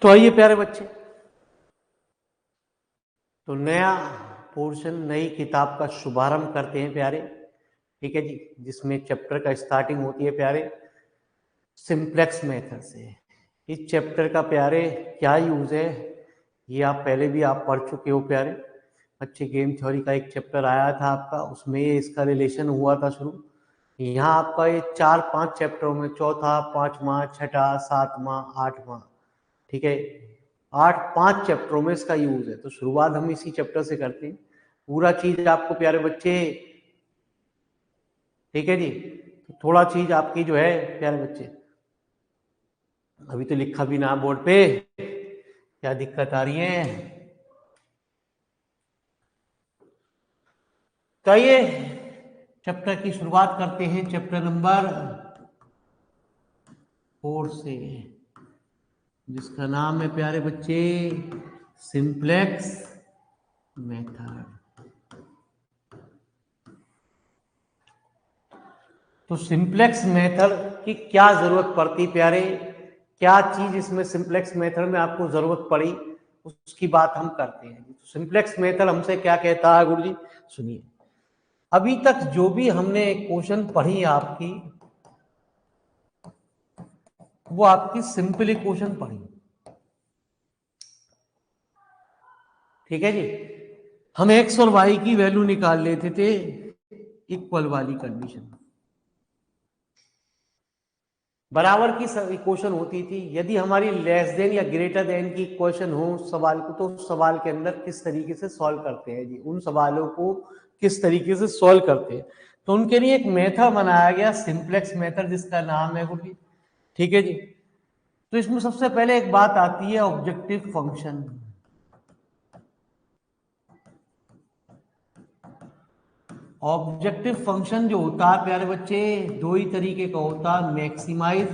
तो आइए प्यारे बच्चे, तो नया पोर्शन, नई किताब का शुभारंभ करते हैं प्यारे। ठीक है जी, जिसमें चैप्टर का स्टार्टिंग होती है प्यारे सिंप्लेक्स मेथड से। इस चैप्टर का प्यारे क्या यूज है ये आप पहले भी आप पढ़ चुके हो प्यारे। अच्छे गेम थ्योरी का एक चैप्टर आया था आपका, उसमें इसका रिलेशन हुआ था शुरू। यहाँ आपका ये 4-5 चैप्टरों में चौथा, पांचवा, छठा, सातवां, आठवां, ठीक है, 8-5 चैप्टरों में इसका यूज है। तो शुरुआत हम इसी चैप्टर से करते हैं। पूरा चीज आपको प्यारे बच्चे, ठीक है जी, तो थोड़ा चीज आपकी जो है प्यारे बच्चे, अभी तो लिखा भी ना बोर्ड पे, क्या दिक्कत आ रही है। तो आइए चैप्टर की शुरुआत करते हैं, चैप्टर नंबर 4 से, जिसका नाम है प्यारे बच्चे सिंप्लेक्स मेथड। तो सिंप्लेक्स मेथड की क्या जरूरत पड़ती प्यारे, क्या चीज इसमें सिंप्लेक्स मेथड में आपको जरूरत पड़ी, उसकी बात हम करते हैं। तो सिंप्लेक्स मेथड हमसे क्या कहता है गुरुजी, सुनिए। अभी तक जो भी हमने क्वेश्चन पढ़ी आपकी, वो आपकी सिंपल इक्वेशन पढ़ी, ठीक है जी। हम एक्स और वाई की वैल्यू निकाल लेते थे इक्वल वाली कंडीशन, बराबर की इक्वेशन होती थी। यदि हमारी लेस देन या ग्रेटर देन की इक्वेशन हो सवाल को, तो उस सवाल के अंदर किस तरीके से सॉल्व करते हैं जी, उन सवालों को किस तरीके से सॉल्व करते हैं। तो उनके लिए एक मेथड बनाया गया सिंप्लेक्स मेथड, जिसका नाम है गुरुजी, ठीक है जी। तो इसमें सबसे पहले एक बात आती है ऑब्जेक्टिव फंक्शन। ऑब्जेक्टिव फंक्शन जो होता है प्यारे बच्चे, दो ही तरीके का होता है, मैक्सिमाइज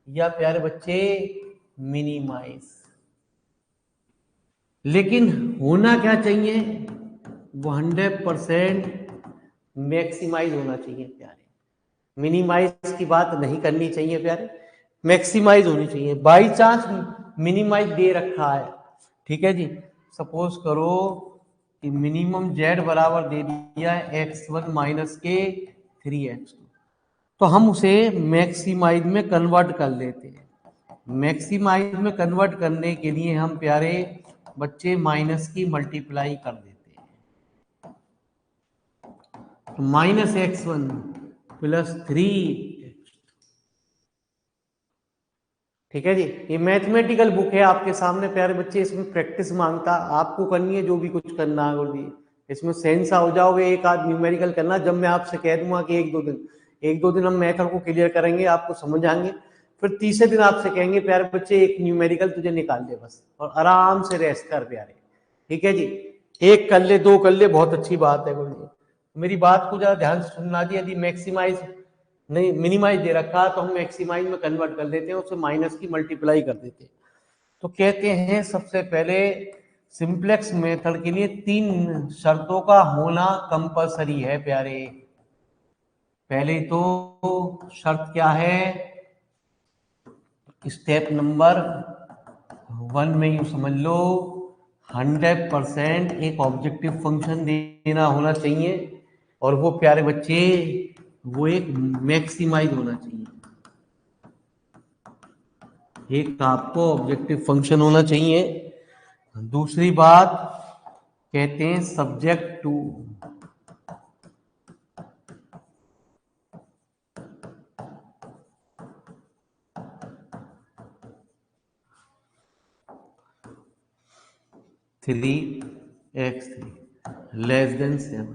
या प्यारे बच्चे मिनिमाइज। लेकिन होना क्या चाहिए, वो 100% मैक्सिमाइज होना चाहिए प्यारे। मिनिमाइज की बात नहीं करनी चाहिए प्यारे, मैक्सिमाइज होनी चाहिए। बाई चांस मिनिमाइज दे रखा है, ठीक है जी, सपोज करो कि मिनिमम जेड बराबर दे दिया है x1 माइनस के 3x2, तो हम उसे मैक्सिमाइज में कन्वर्ट कर लेते हैं। मैक्सिमाइज में कन्वर्ट करने के लिए हम प्यारे बच्चे माइनस की मल्टीप्लाई कर देते हैं, तो माइनस x1 प्लस 3, ठीक है जी। ये मैथमेटिकल बुक है आपके सामने प्यारे बच्चे, इसमें प्रैक्टिस मांगता, आपको करनी है जो भी कुछ करना है गुरुजी। इसमें सेंस हो जाओगे, एक आध न्यूमेरिकल करना, जब मैं आपसे कह दूंगा कि एक दो दिन हम मेथड को क्लियर करेंगे, आपको समझ आएंगे, फिर तीसरे दिन आपसे कहेंगे प्यारे बच्चे एक न्यूमेरिकल तुझे निकाल दे बस, और आराम से रेस्ट कर प्यारे, ठीक है जी। एक कर ले, दो कर ले, बहुत अच्छी बात है गुरुजी। मेरी बात को जरा ध्यान से सुनना जी। यदि मैक्सिमाइज नहीं, मिनिमाइज दे रखा तो हम मैक्सिमाइज में कन्वर्ट कर देते हैं, उसे माइनस की मल्टीप्लाई कर देते हैं। तो कहते हैं सबसे पहले सिंप्लेक्स मेथड के लिए 3 शर्तों का होना कंपलसरी है प्यारे। पहले तो शर्त क्या है, स्टेप नंबर 1 में यूं समझ लो 100% एक ऑब्जेक्टिव फंक्शन देना होना चाहिए, और वो प्यारे बच्चे वो एक मैक्सिमाइज होना चाहिए। एक आपको ऑब्जेक्टिव फंक्शन होना चाहिए। दूसरी बात कहते हैं subject to, three x three less than 7,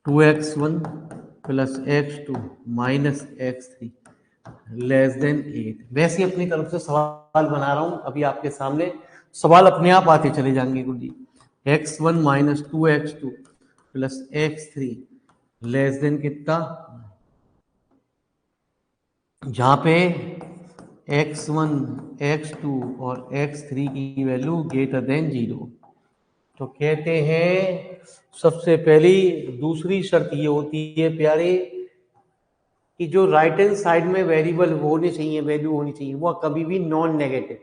2x1 plus x2 minus x3 less than 8। वैसे अपनी तरफ से सवाल बना रहा हूं, अभी आपके सामने सवाल अपने आप आते चले जाएंगे गुरुजी। x1 minus 2x2 plus x3 less then कितना, जहां पे x1, x2 और x3 की वैल्यू ग्रेटर देन 0। तो कहते हैं सबसे पहली दूसरी शर्त ये होती है प्यारे कि जो राइट हैंड साइड में वेरिएबल होने चाहिए, वैल्यू होनी चाहिए, वो कभी भी नॉन नेगेटिव,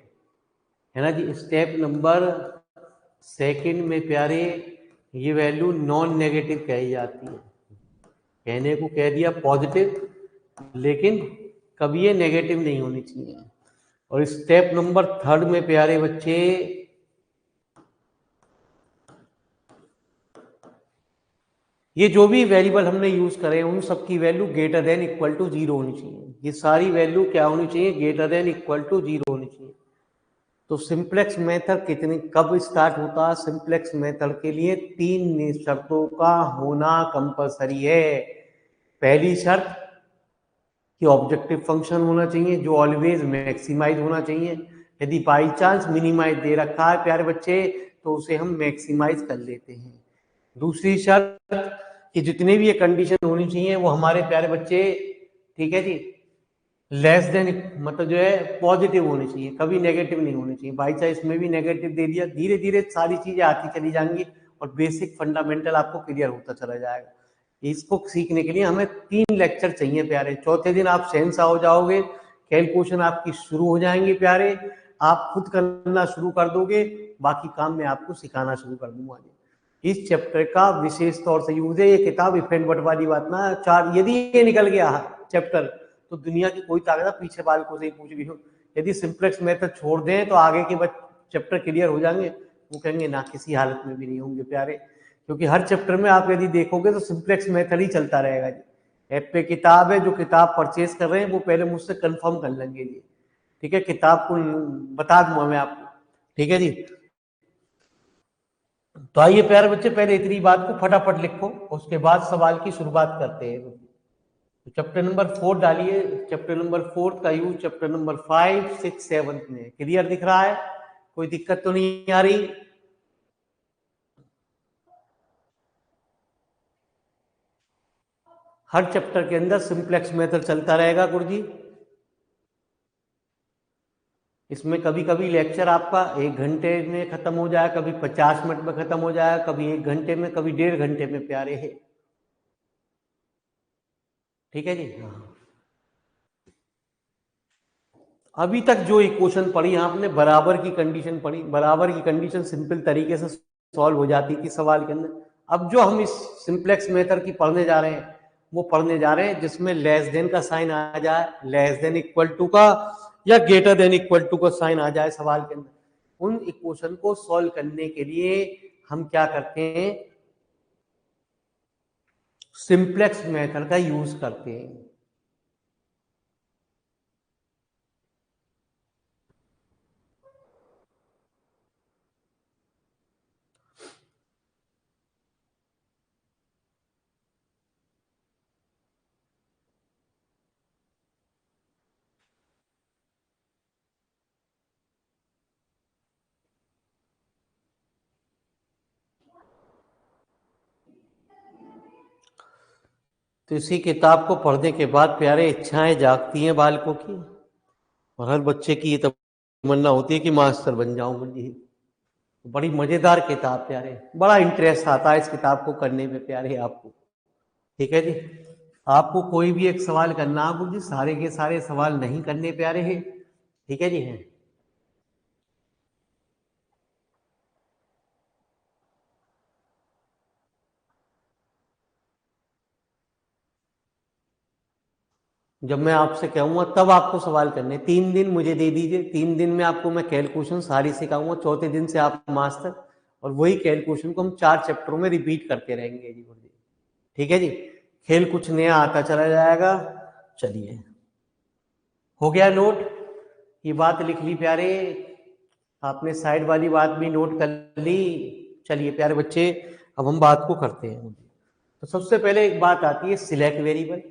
है ना जी। स्टेप नंबर सेकंड में प्यारे ये वैल्यू नॉन नेगेटिव कही जाती है। कहने को कह दिया पॉजिटिव, लेकिन कभी ये नेगेटिव नहीं होनी चाहिए। और स्टेप नंबर थर्ड में प्यारे बच्चे ये जो भी वेरिएबल हमने यूज करे उन सबकी value greater than equal to 0 होनी चाहिए। ये सारी वैल्यू क्या होनी चाहिए? ग्रेटर देन इक्वल टू 0 होनी चाहिए। तो सिंप्लेक्स मेथड कितने कब स्टार्ट होता है? सिंप्लेक्स मेथड के लिए 3 शर्तों का होना कंपलसरी है। पहली शर्त कि ऑब्जेक्टिव फंक्शन होना चाहिए जो ऑलवेज मैक्सिमाइज होना चाहिए। यदि बाई चांस मिनिमाइज दे रखा है प्यारे बच्चे तो उसे हम मैक्सिमाइज कर लेते हैं। दूसरी शर्त कि जितने भी ये कंडीशन होनी चाहिए वो हमारे प्यारे बच्चे, ठीक है जी, लेस देन मतलब जो है पॉजिटिव होनी चाहिए, कभी नेगेटिव नहीं होनी चाहिए। बाई चांस इसमें भी नेगेटिव दे दिया, धीरे धीरे सारी चीजें आती चली जाएंगी और बेसिक फंडामेंटल आपको क्लियर होता चला जाएगा। इसको सीखने के लिए हमें 3 लेक्चर चाहिए प्यारे। चौथे दिन आप सेंस हो जाओगे, कैलकुलेशन आपकी शुरू हो जाएंगी प्यारे, आप खुद करना शुरू कर दोगे, बाकी काम मैं आपको सिखाना शुरू कर दूंगा। इस चैप्टर का विशेष तौर से यूज है। ये किताब इफ एंड बट वाली बात ना, चार यदि ये निकल गया चैप्टर तो दुनिया की कोई ताकत पीछे बालकों से ही पूछ भी हो। यदि सिंप्लेक्स मेथड छोड़ दें तो आगे के चैप्टर क्लियर हो जाएंगे, वो कहेंगे ना किसी हालत में भी नहीं होंगे प्यारे। क्योंकि हर चैप्टर में आप यदि देखोगे तो सिंप्लेक्स मेथड ही चलता रहेगा जी। ऐप पे किताब है, जो किताब परचेज कर रहे हैं वो पहले मुझसे कंफर्म कर लेंगे जी, ठीक है। किताब को बता दूंगा मैं आपको, ठीक है जी। तो आइए प्यारे बच्चे पहले इतनी बात को फटाफट लिखो, उसके बाद सवाल की शुरुआत करते हैं। तो चैप्टर नंबर 4 डालिए। चैप्टर नंबर 4 का यूज चैप्टर नंबर 5, 6, 7 में क्लियर दिख रहा है? कोई दिक्कत तो नहीं आ रही? हर चैप्टर के अंदर सिंप्लेक्स मेथड चलता रहेगा गुरुजी। इसमें कभी कभी लेक्चर आपका 1 घंटे में खत्म हो जाए, कभी 50 मिनट में खत्म हो जाए, कभी 1 घंटे में, कभी 1.5 घंटे में प्यारे है, ठीक है जी। हाँ, अभी तक जो इक्वेशन पढ़ी आपने, बराबर की कंडीशन पढ़ी, बराबर की कंडीशन सिंपल तरीके से सॉल्व हो जाती थी सवाल के अंदर। अब जो हम इस सिंप्लेक्स मेथड की पढ़ने जा रहे हैं वो पढ़ने जा रहे हैं जिसमें लेस देन का साइन आ जाए, लेस देन इक्वल टू का या ग्रेटर देन इक्वल टू का साइन आ जाए सवाल के अंदर। उन इक्वेशन को सॉल्व करने के लिए हम क्या करते हैं? सिंप्लेक्स मेथड का यूज करते हैं। तो इसी किताब को पढ़ने के बाद प्यारे इच्छाएं जागती हैं बालकों की, और हर बच्चे की ये तमन्ना होती है कि मास्टर बन जाऊं जी। बड़ी मजेदार किताब प्यारे, बड़ा इंटरेस्ट आता है इस किताब को करने में प्यारे आपको, ठीक है जी। आपको कोई भी एक सवाल करना हो जी, सारे के सारे सवाल नहीं करने प्यारे हैं, ठीक है जी। हैं जब मैं आपसे कहूंगा तब आपको सवाल करने। 3 दिन मुझे दे दीजिए, 3 दिन में आपको मैं कैलकुलेशन सारी सिखाऊंगा। चौथे दिन से आप मास्टर, और वही कैलकुलेशन को हम 4 चैप्टरों में रिपीट करते रहेंगे जी, ठीक है जी। खेल कुछ नया आता चला जाएगा। चलिए, हो गया नोट? ये बात लिख ली प्यारे, आपने साइड वाली बात भी नोट कर ली। चलिए प्यारे बच्चे, अब हम बात को करते हैं। तो सबसे पहले एक बात आती है सिलेक्ट वेरिएबल,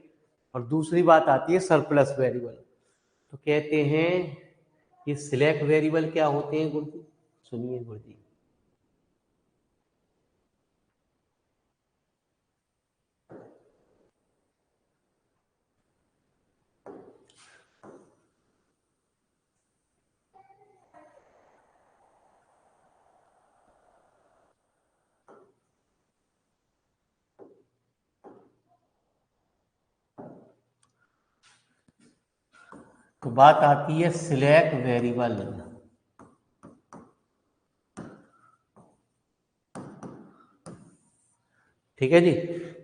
और दूसरी बात आती है सरप्लस वेरिएबल। तो कहते हैं ये सिलेक्ट वेरिएबल क्या होते हैं गुरुजी? सुनिए गुरुजी, तो बात आती है सिलेक्ट वेरिएबल। ठीक है जी।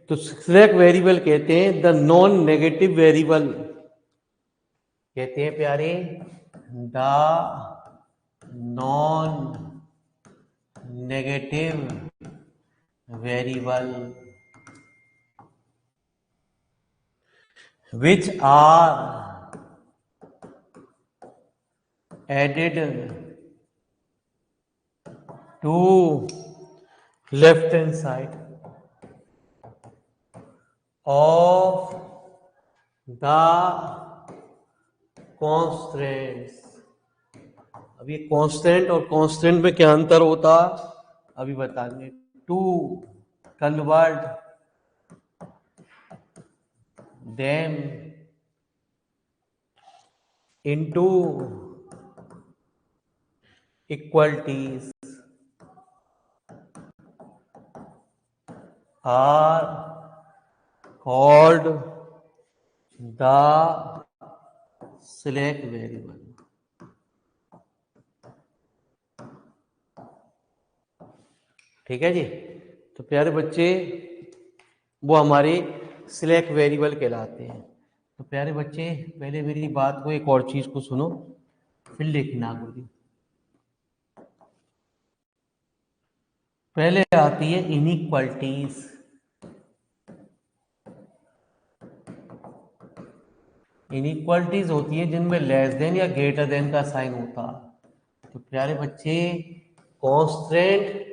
तो सिलेक्ट वेरिएबल कहते हैं द नॉन नेगेटिव वेरिएबल, कहते हैं प्यारे the non negative variable which are added to left hand side of the constants। अब ये कांस्टेंट और कांस्टेंट में क्या अंतर होता अभी बताएंगे। To convert them into equalities are called the slack variable. ठीक है जी। तो प्यारे बच्चे वो हमारे सिलेक्ट वेरिएबल कहलाते हैं। तो प्यारे बच्चे पहले मेरी बात को एक और चीज को सुनो फिर लिखना गुरुजी। पहले आती है इनइक्वालिटीज। इनइक्वालिटीज होती है जिनमें लेस देन या ग्रेटर देन का साइन होता। तो प्यारे बच्चे कांस्टेंट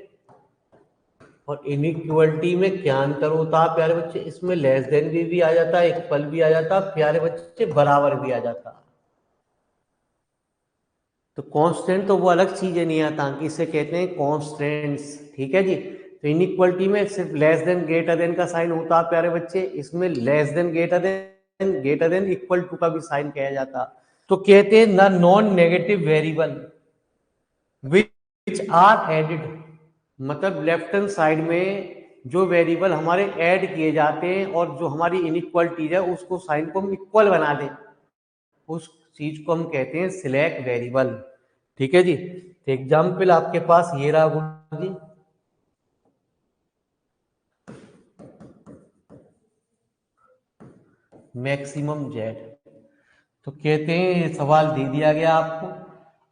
और इनइक्वालिटी में क्या अंतर होता है प्यारे बच्चे, इसमें लेस देन भी आ जाता है, इक्वल भी आ जाता है, प्यारे बच्चे बराबर भी आ जाता। तो कांस्टेंट तो वो अलग चीज है नहीं आता कि इसे कहते हैं कांस्टेंट्स। ठीक है जी। तो इनइक्वालिटी में सिर्फ लेस देन ग्रेटर देन का साइन होता है प्यारे बच्चे, इसमें less than greater than equal to का भी साइन किया जाता। तो कहते हैं ना non negative variable which are added, मतलब लेफ्ट हैंड साइड में जो वेरिएबल हमारे ऐड किए जाते हैं और जो हमारी इनइक्वालिटीज है उसको साइन को हम इक्वल बना दें, उस चीज को हम कहते हैं सिलेक्ट वेरिएबल। ठीक है जी। तो एग्जाम्पल आपके पास ये रहा गुरु जी, मैक्सिमम जेड। तो कहते हैं सवाल दे दिया गया आपको,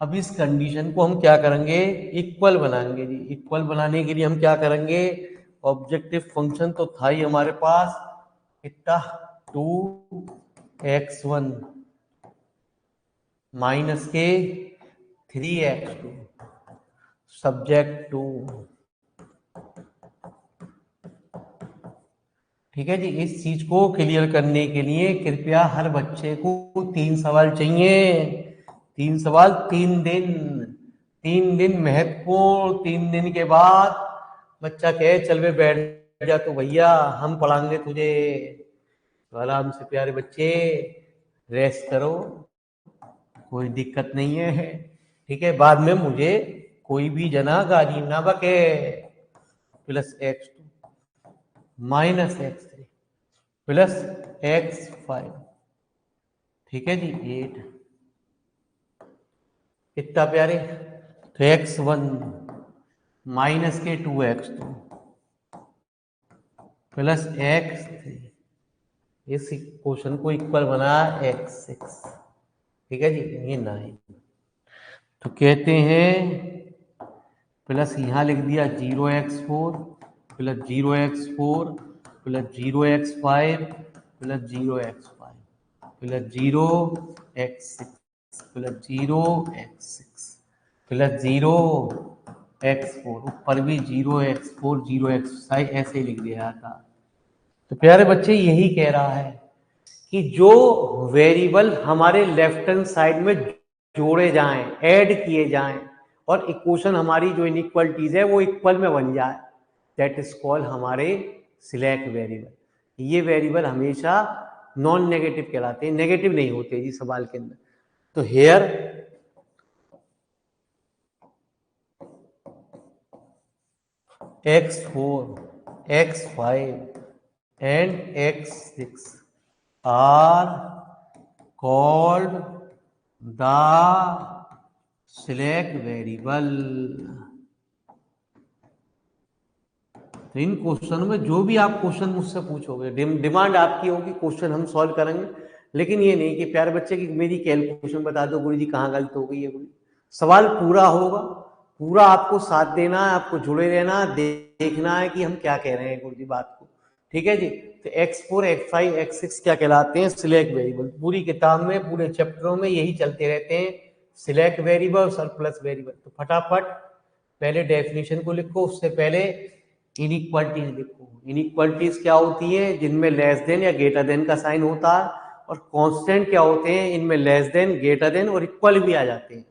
अब इस कंडीशन को हम क्या करेंगे इक्वल बनाएंगे जी। इक्वल बनाने के लिए हम क्या करेंगे, ऑब्जेक्टिव फंक्शन तो था ही हमारे पास कितना 2x1 माइनस के 3x2 सब्जेक्ट टू। ठीक है जी। इस चीज को क्लियर करने के लिए कृपया हर बच्चे को 3 सवाल चाहिए। 3 सवाल 3 दिन, 3 दिन महत्वपूर्ण। 3 दिन के बाद बच्चा कहे चल वे बैठ जा तो भैया हम पढ़ाएंगे तुझे। तो आराम से प्यारे बच्चे रेस्ट करो, कोई दिक्कत नहीं है। ठीक है, बाद में मुझे कोई भी जना गाली ना बके। +x2 -x3 +x5। ठीक है जी 8 कितना प्यारे, तो x1 माइनस के 2x2 +x3, इस क्वेश्चन को इक्वल बना x6। ठीक है जी, ये 9। तो कहते हैं प्लस यहाँ लिख दिया 0x4 + 0x4 + 0x5 + 0x5 + 0x6 + 0x6 + 0x4, ऊपर भी 0x4 0x5 ऐसे लिख दिया था। तो प्यारे बच्चे यही कह रहा है कि जो वेरिएबल हमारे लेफ्ट हैंड साइड में जोड़े जाएं, ऐड किए जाएं और इक्वेशन हमारी जो इनइक्वलिटीज है वो इक्वल में बन जाए, दैट इज कॉल्ड हमारे सिलेक्ट वेरिएबल। ये वेरिएबल हमेशा नॉन नेगेटिव कहलाते हैं, नेगेटिव नहीं होते जी सवाल के अंदर। तो hair x4 x5 and x6 are called the select variable। तो तो इन क्वेश्चन में जो भी आप क्वेश्चन मुझसे पूछोगे, डिमांड आपकी होगी, क्वेश्चन हम सॉल्व करेंगे। लेकिन ये नहीं कि प्यारे बच्चे की मेरी कैलकुलेशन बता दो गुरु जी कहाँ गलत हो गई है। गुरु सवाल पूरा होगा, पूरा आपको साथ देना है, आपको जुड़े रहना, देखना है कि हम क्या कह रहे हैं गुरु जी बात को। ठीक है जी। तो x4 x5 x6 क्या कहलाते हैं? Select variable. पूरी किताब में, पूरे चैप्टरों में यही चलते रहते हैं, सिलेक्ट वेरिएबल और सरप्लस वेरिएबल। तो फटाफट पहले डेफिनेशन को लिखो, उससे पहले इनइक्वालिटीज लिखो। इनइक्वालिटीज क्या होती है? जिनमें लेस देन या ग्रेटर देन का साइन होता है। और कांस्टेंट क्या होते हैं? इनमें लेस देन, ग्रेटर देन और इक्वल भी आ जाते हैं।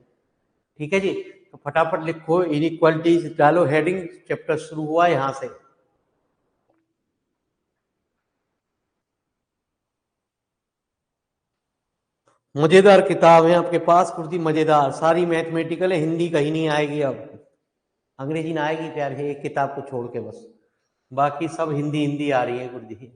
ठीक है जी। तो फटाफट लिखो इनइक्वालिटीज, डालो हेडिंग, चैप्टर शुरू हुआ यहां से। मजेदार किताब है आपके पास कुर्सी, मजेदार, सारी मैथमेटिकल है, हिंदी कहीं नहीं आएगी अब, अंग्रेजी ना आएगी प्यार है, एक किताब को छोड़ के बस, बाकी सब हिंदी हिंदी आ रही है गुरुजी।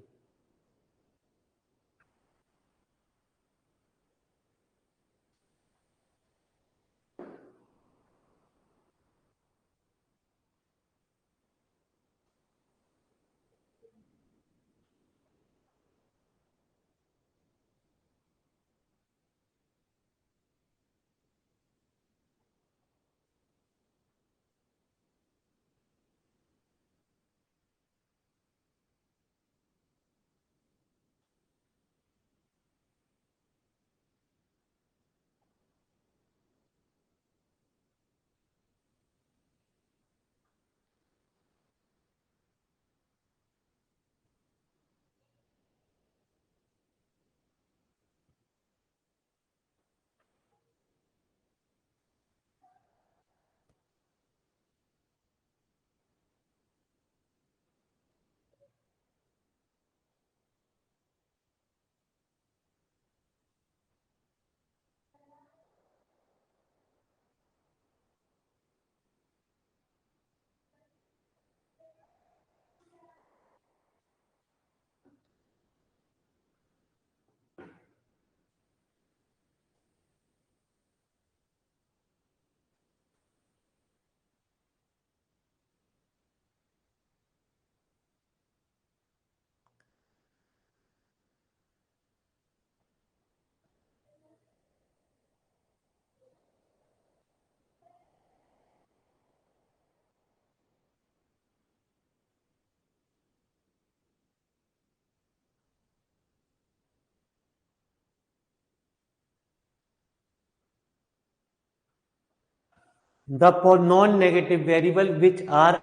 The non-negative variable which are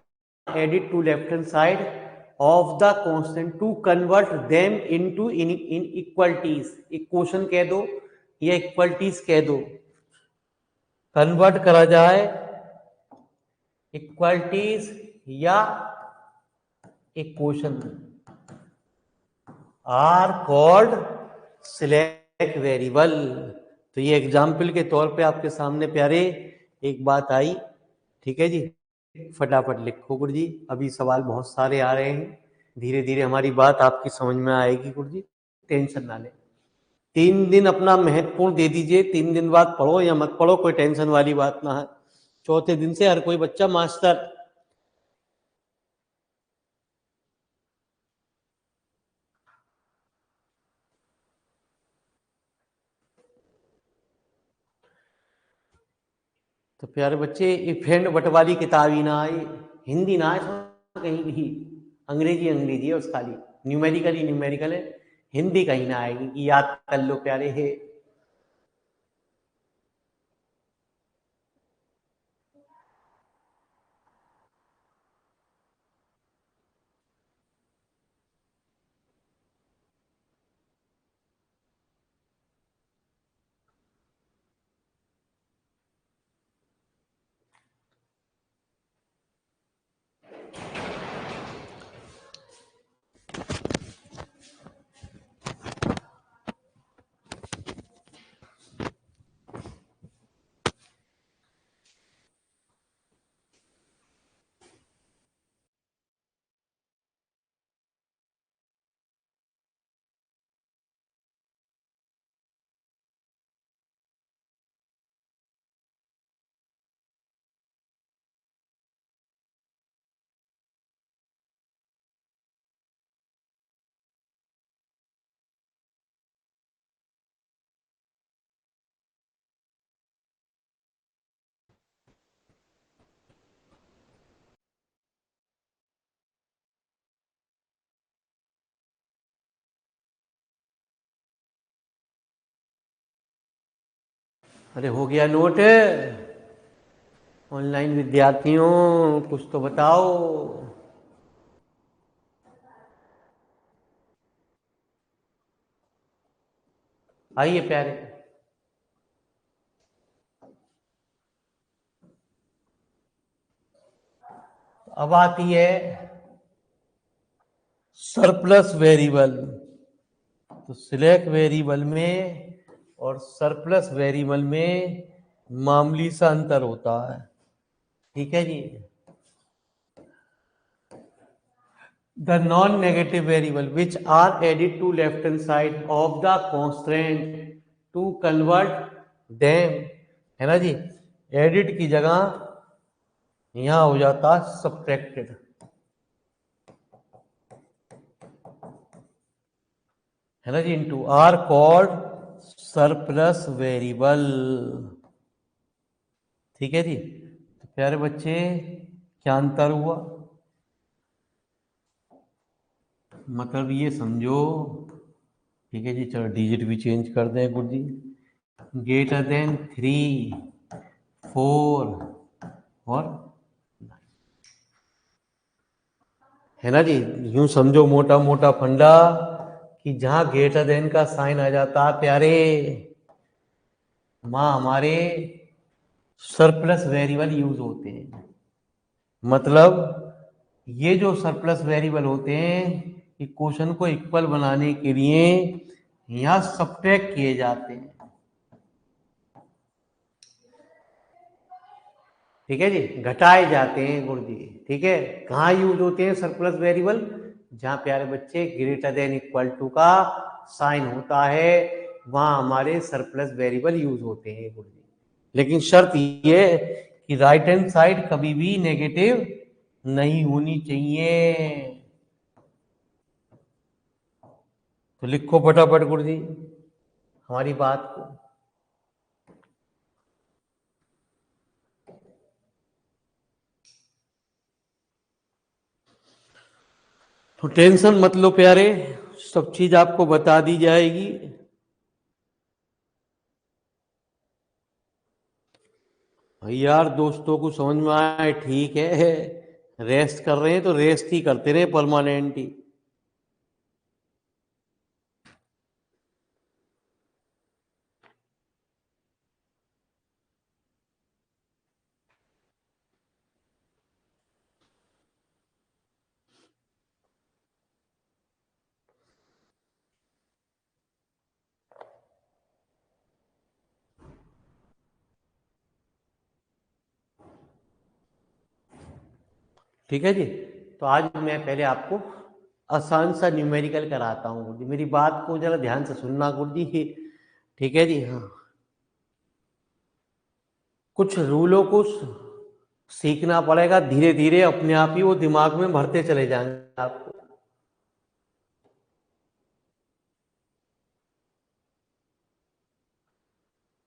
added to left hand side of the constant to convert them into inequalities, equation कह दो या इक्वलिटीज कह दो, कन्वर्ट करा जाए इक्वलिटीज या equation, are called slack variable. तो ये एग्जाम्पल के तौर पे आपके सामने प्यारे एक बात आई। ठीक है जी। फटाफट लिखो गुरु जी, अभी सवाल बहुत सारे आ रहे हैं, धीरे धीरे हमारी बात आपकी समझ में आएगी गुरु जी, टेंशन ना ले। 3 दिन अपना महत्वपूर्ण दे दीजिए, 3 दिन बाद पढ़ो या मत पढ़ो, कोई टेंशन वाली बात ना है। चौथे दिन से हर कोई बच्चा मास्टर। तो प्यारे बच्चे, इफ एंड बट वाली किताब ही ना आए, हिंदी ना आए कहीं भी, अंग्रेजी अंग्रेजी है उस खाली, न्यूमेरिकल ही न्यूमेरिकल है, हिंदी कहीं ना आएगी, याद कर लो प्यारे है। अरे हो गया नोट? ऑनलाइन विद्यार्थियों कुछ तो बताओ। आइए प्यारे। अब आती है सरप्लस वेरिएबल। तो सिलेक्ट वेरिएबल में और सरप्लस वेरिएबल में मामूली सा अंतर होता है। ठीक है जी। The non-negative variable which are added to left hand side of the constraint to convert them, है ना जी, एडिट की जगह यहां हो जाता सब्ट्रैक्टेड, है ना जी, into are called surplus variable. ठीक है जी। तो प्यारे बच्चे क्या अंतर हुआ, मतलब ये समझो। ठीक है जी, चलो डिजिट भी चेंज कर दें गुरु जी। ग्रेटर देन 3, 4 और, है ना जी। यूं समझो मोटा मोटा फंडा कि जहां ग्रेटर देन का साइन आ जाता प्यारे, वहां हमारे सरप्लस वेरिएबल यूज होते हैं। मतलब ये जो सरप्लस वेरिएबल होते हैं कि क्वेश्चन को इक्वल बनाने के लिए यहां सब्ट्रैक्ट किए जाते हैं। ठीक है जी, घटाए जाते हैं गुरु जी। ठीक है, कहाँ यूज होते हैं सरप्लस वेरिएबल? जहां प्यारे बच्चे ग्रेटर देन इक्वल टू का साइन होता है, वहां हमारे सरप्लस वेरिएबल यूज होते हैं गुरु जी। लेकिन शर्त ये कि राइट हैंड साइड कभी भी नेगेटिव नहीं होनी चाहिए। तो लिखो फटाफट गुरु जी हमारी बात को। तो टेंशन मत लो प्यारे, सब चीज आपको बता दी जाएगी। यार दोस्तों को समझ में आए ठीक है, रेस्ट कर रहे हैं तो रेस्ट ही करते रहे परमानेंट ही। ठीक है जी। तो आज मैं पहले आपको आसान सा न्यूमेरिकल कराता हूँ गुरु जी, मेरी बात को जरा ध्यान से सुनना गुरु जी। ठीक है जी। हाँ, कुछ रूलों को सीखना पड़ेगा, धीरे धीरे अपने आप ही वो दिमाग में भरते चले जाएंगे आपको।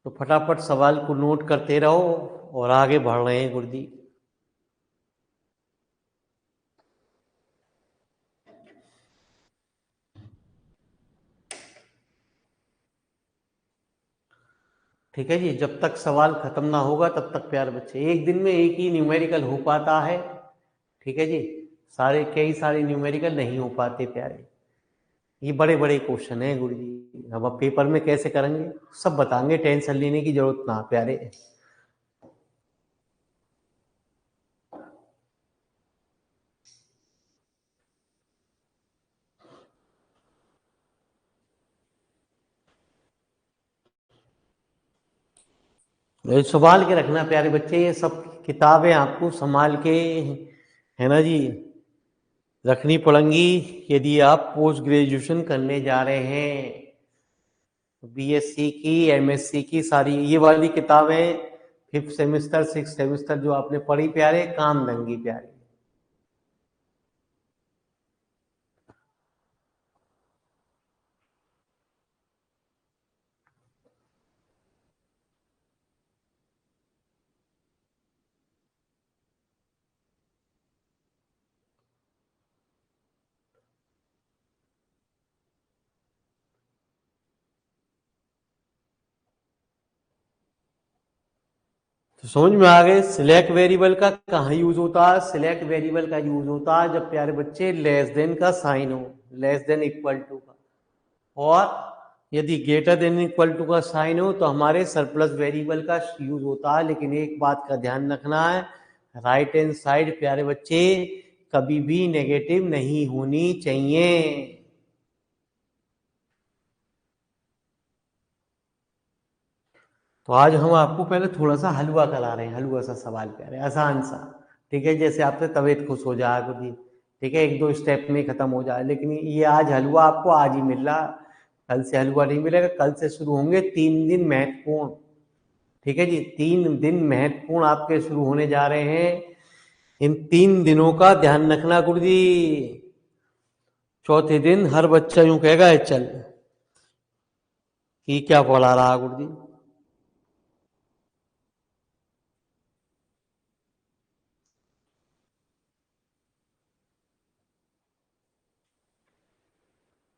तो फटाफट सवाल को नोट करते रहो और आगे बढ़ रहे हैं गुरु जी। ठीक है जी, जब तक सवाल खत्म ना होगा तब तक प्यारे बच्चे, एक दिन में एक ही न्यूमेरिकल हो पाता है। ठीक है जी, सारे कई सारे न्यूमेरिकल नहीं हो पाते प्यारे, ये बड़े बड़े क्वेश्चन है गुरु जी। अब पेपर में कैसे करेंगे सब बताएंगे, टेंशन लेने की जरूरत ना प्यारे। ये संभाल के रखना प्यारे बच्चे, ये सब किताबें आपको संभाल के, है ना जी, रखनी पड़ेंगी यदि आप पोस्ट ग्रेजुएशन करने जा रहे हैं। बीएससी की, एमएससी की सारी ये वाली किताबें 5th सेमेस्टर 6th सेमेस्टर जो आपने पढ़ी प्यारे, काम देंगी प्यारे। तो समझ में आ गए सिलेक्ट वेरिएबल का कहाँ यूज होता है। सिलेक्ट वेरिएबल का यूज होता है जब प्यारे बच्चे लेस देन का साइन हो, लेस देन इक्वल टू का, और यदि ग्रेटर देन इक्वल टू का साइन हो तो हमारे सरप्लस वेरिएबल का यूज होता है। लेकिन एक बात का ध्यान रखना है, राइट हैंड साइड प्यारे बच्चे कभी भी नेगेटिव नहीं होनी चाहिए। तो आज हम आपको पहले थोड़ा सा हलवा करा रहे हैं, हलवा सा सवाल प्यारे, आसान सा। ठीक है, जैसे आपसे तबीयत खुश हो जाए कभी, ठीक है, एक दो स्टेप में खत्म हो जाए। लेकिन ये आज हलवा आपको आज ही मिल रहा, कल से हलवा नहीं मिलेगा। कल से शुरू होंगे 3 दिन महत्वपूर्ण। ठीक है जी, 3 दिन महत्वपूर्ण आपके शुरू होने जा रहे हैं। इन 3 दिनों का ध्यान रखना गुरु जी। चौथे दिन हर बच्चा यूं कहेगा चल कि क्या पढ़ा रहा गुरु जी।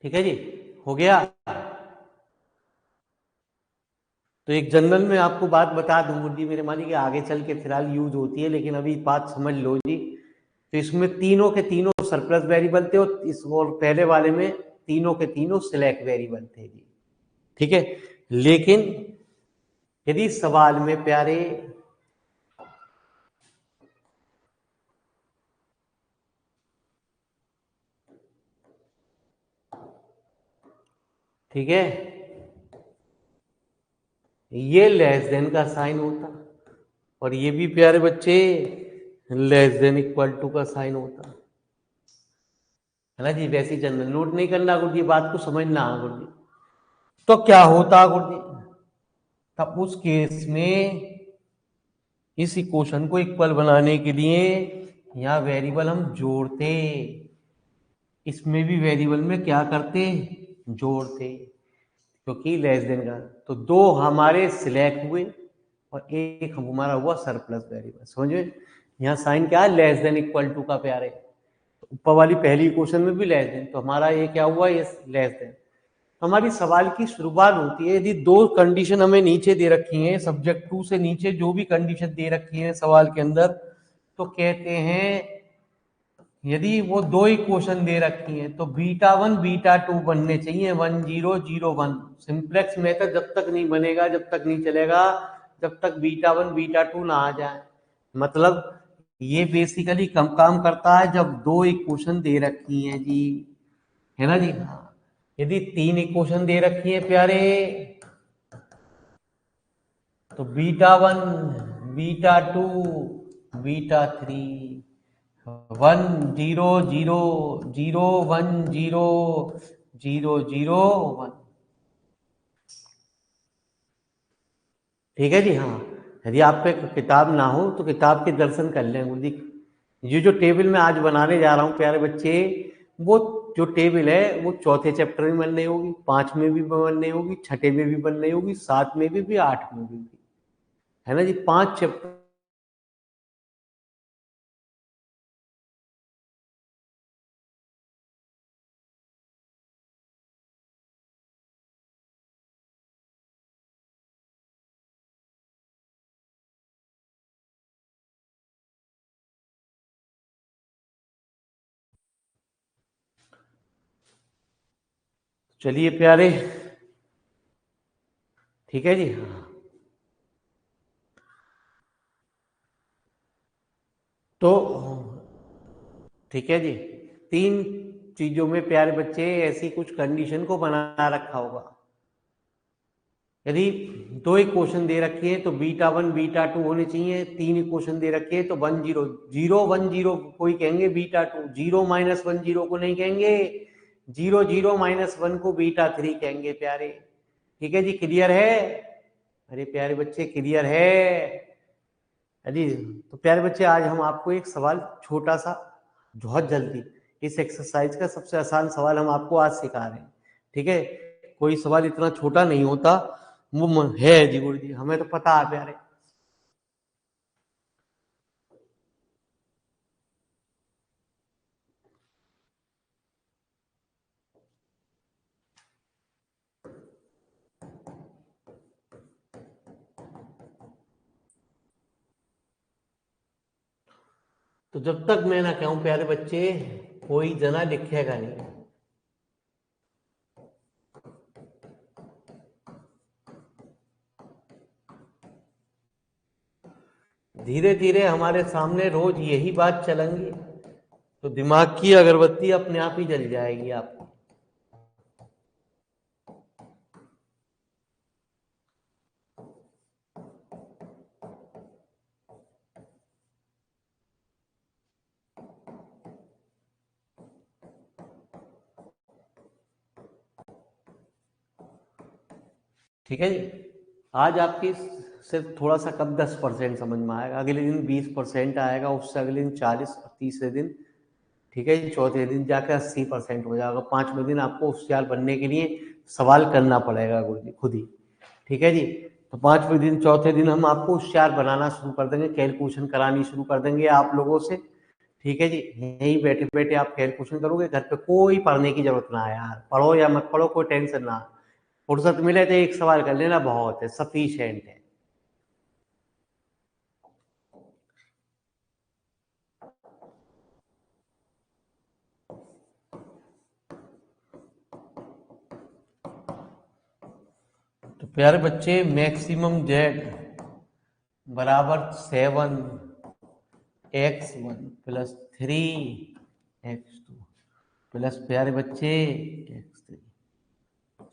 ठीक है जी, हो गया। तो एक जनरल में आपको बात बता दूं गुरु जी, मेरे मानिए कि आगे चल के फिलहाल यूज होती है, लेकिन अभी बात समझ लो जी। तो इसमें तीनों के तीनों सरप्लस वेरिएबल थे, और इस और पहले वाले में तीनों के तीनों सिलेक्ट वेरिएबल थे जी। ठीक है, लेकिन यदि सवाल में प्यारे ठीक है ये लेस देन का साइन होता, और ये भी प्यारे बच्चे लेस देन इक्वल टू का साइन होता है ना जी। वैसे जनरल नोट नहीं करना गुरु जी, बात को समझना है गुरु जी। तो क्या होता गुरु जी, तब उस केस में इस इक्वेशन को इक्वल बनाने के लिए यहाँ वेरिएबल हम जोड़ते, इसमें भी वेरिएबल में क्या करते, जोड़ते, क्योंकि लेस देन का। तो दो हमारे सिलेक्ट हुए और एक हमारा हुआ सरप्लस वेरिएबल, समझे। यहाँ साइन क्या है, लेस देन इक्वल टू का प्यारे। तो ऊपर वाली पहली क्वेश्चन में भी लेस देन, तो हमारा ये क्या हुआ, ये लेस देन। हमारी सवाल की शुरुआत होती है यदि दो कंडीशन हमें नीचे दे रखी हैं, सब्जेक्ट टू से नीचे जो भी कंडीशन दे रखी है सवाल के अंदर, तो कहते हैं यदि वो दो ही क्वेश्चन दे रखी हैं तो बीटा वन बीटा टू बनने चाहिए, 1001। सिंप्लेक्स मेथड जब तक नहीं बनेगा, जब तक नहीं चलेगा, जब तक बीटा वन बीटा टू ना आ जाए। मतलब ये बेसिकली कम काम करता है जब दो इक्वेशन दे रखी हैं जी, है ना जी। हाँ, यदि तीन इक्वेशन दे रखी है प्यारे तो beta one beta two beta three, 1 0 0 0 1 0 ठीक है जी। हाँ, यदि आप पे किताब ना हो तो किताब के दर्शन कर लें गुरु जी। ये जो टेबल मैं आज बनाने जा रहा हूँ प्यारे बच्चे, वो जो टेबल है वो चौथे चैप्टर में बननी होगी, 5 में भी बननी होगी, छठे में भी बननी होगी, 7 में भी 8 में भी, है ना जी। 5 चैप्टर। चलिए प्यारे, ठीक है जी। हाँ, तो ठीक है जी, 3 चीजों में प्यारे बच्चे ऐसी कुछ कंडीशन को बना रखा होगा। यदि दो इक्वेशन दे रखी है तो बीटा वन बीटा टू होने चाहिए, 3 इक्वेशन दे रखी है तो 1 0 0 1 0 कोई कहेंगे बीटा टू, 0 - 1 0 को नहीं कहेंगे, 0 0 - 1 को बीटा थ्री कहेंगे प्यारे। ठीक है जी, क्लियर है। अरे प्यारे बच्चे क्लियर है। अरे तो प्यारे बच्चे आज हम आपको एक सवाल छोटा सा, बहुत जल्दी, इस एक्सरसाइज का सबसे आसान सवाल हम आपको आज सिखा रहे हैं। ठीक है, कोई सवाल इतना छोटा नहीं होता, वो है जी गुरु जी, हमें तो पता है प्यारे। तो जब तक मैं ना कहूं प्यारे बच्चे, कोई जना लिखेगा नहीं। धीरे धीरे हमारे सामने रोज यही बात चलेंगी तो दिमाग की अगरबत्ती अपने आप ही जल जाएगी आपको। ठीक है जी। आज आपकी सिर्फ थोड़ा सा कम 10% समझ में आएगा, अगले दिन 20% आएगा, उससे अगले दिन 40, तीसरे दिन, ठीक है जी, चौथे दिन जाकर 80% हो जाएगा। 5वें दिन आपको होशियार बनने के लिए सवाल करना पड़ेगा गुरु जी खुद ही। ठीक है जी। तो 5वें दिन चौथे दिन हम आपको होशियार बनाना शुरू कर देंगे, कैलकुलेशन करानी शुरू कर देंगे आप लोगों से। ठीक है जी। यहीं बैठे बैठे आप कैलकुलेशन करोगे, घर पे कोई पढ़ने की जरूरत ना है यार, पढ़ो या मत पढ़ो कोई टेंशन ना। फुर्सत मिले तो एक सवाल कर लेना, बहुत है, सफिशिएंट है। तो प्यारे बच्चे, मैक्सिमम जेड बराबर 7x1 प्लस 3x2 प्लस प्यारे बच्चे x3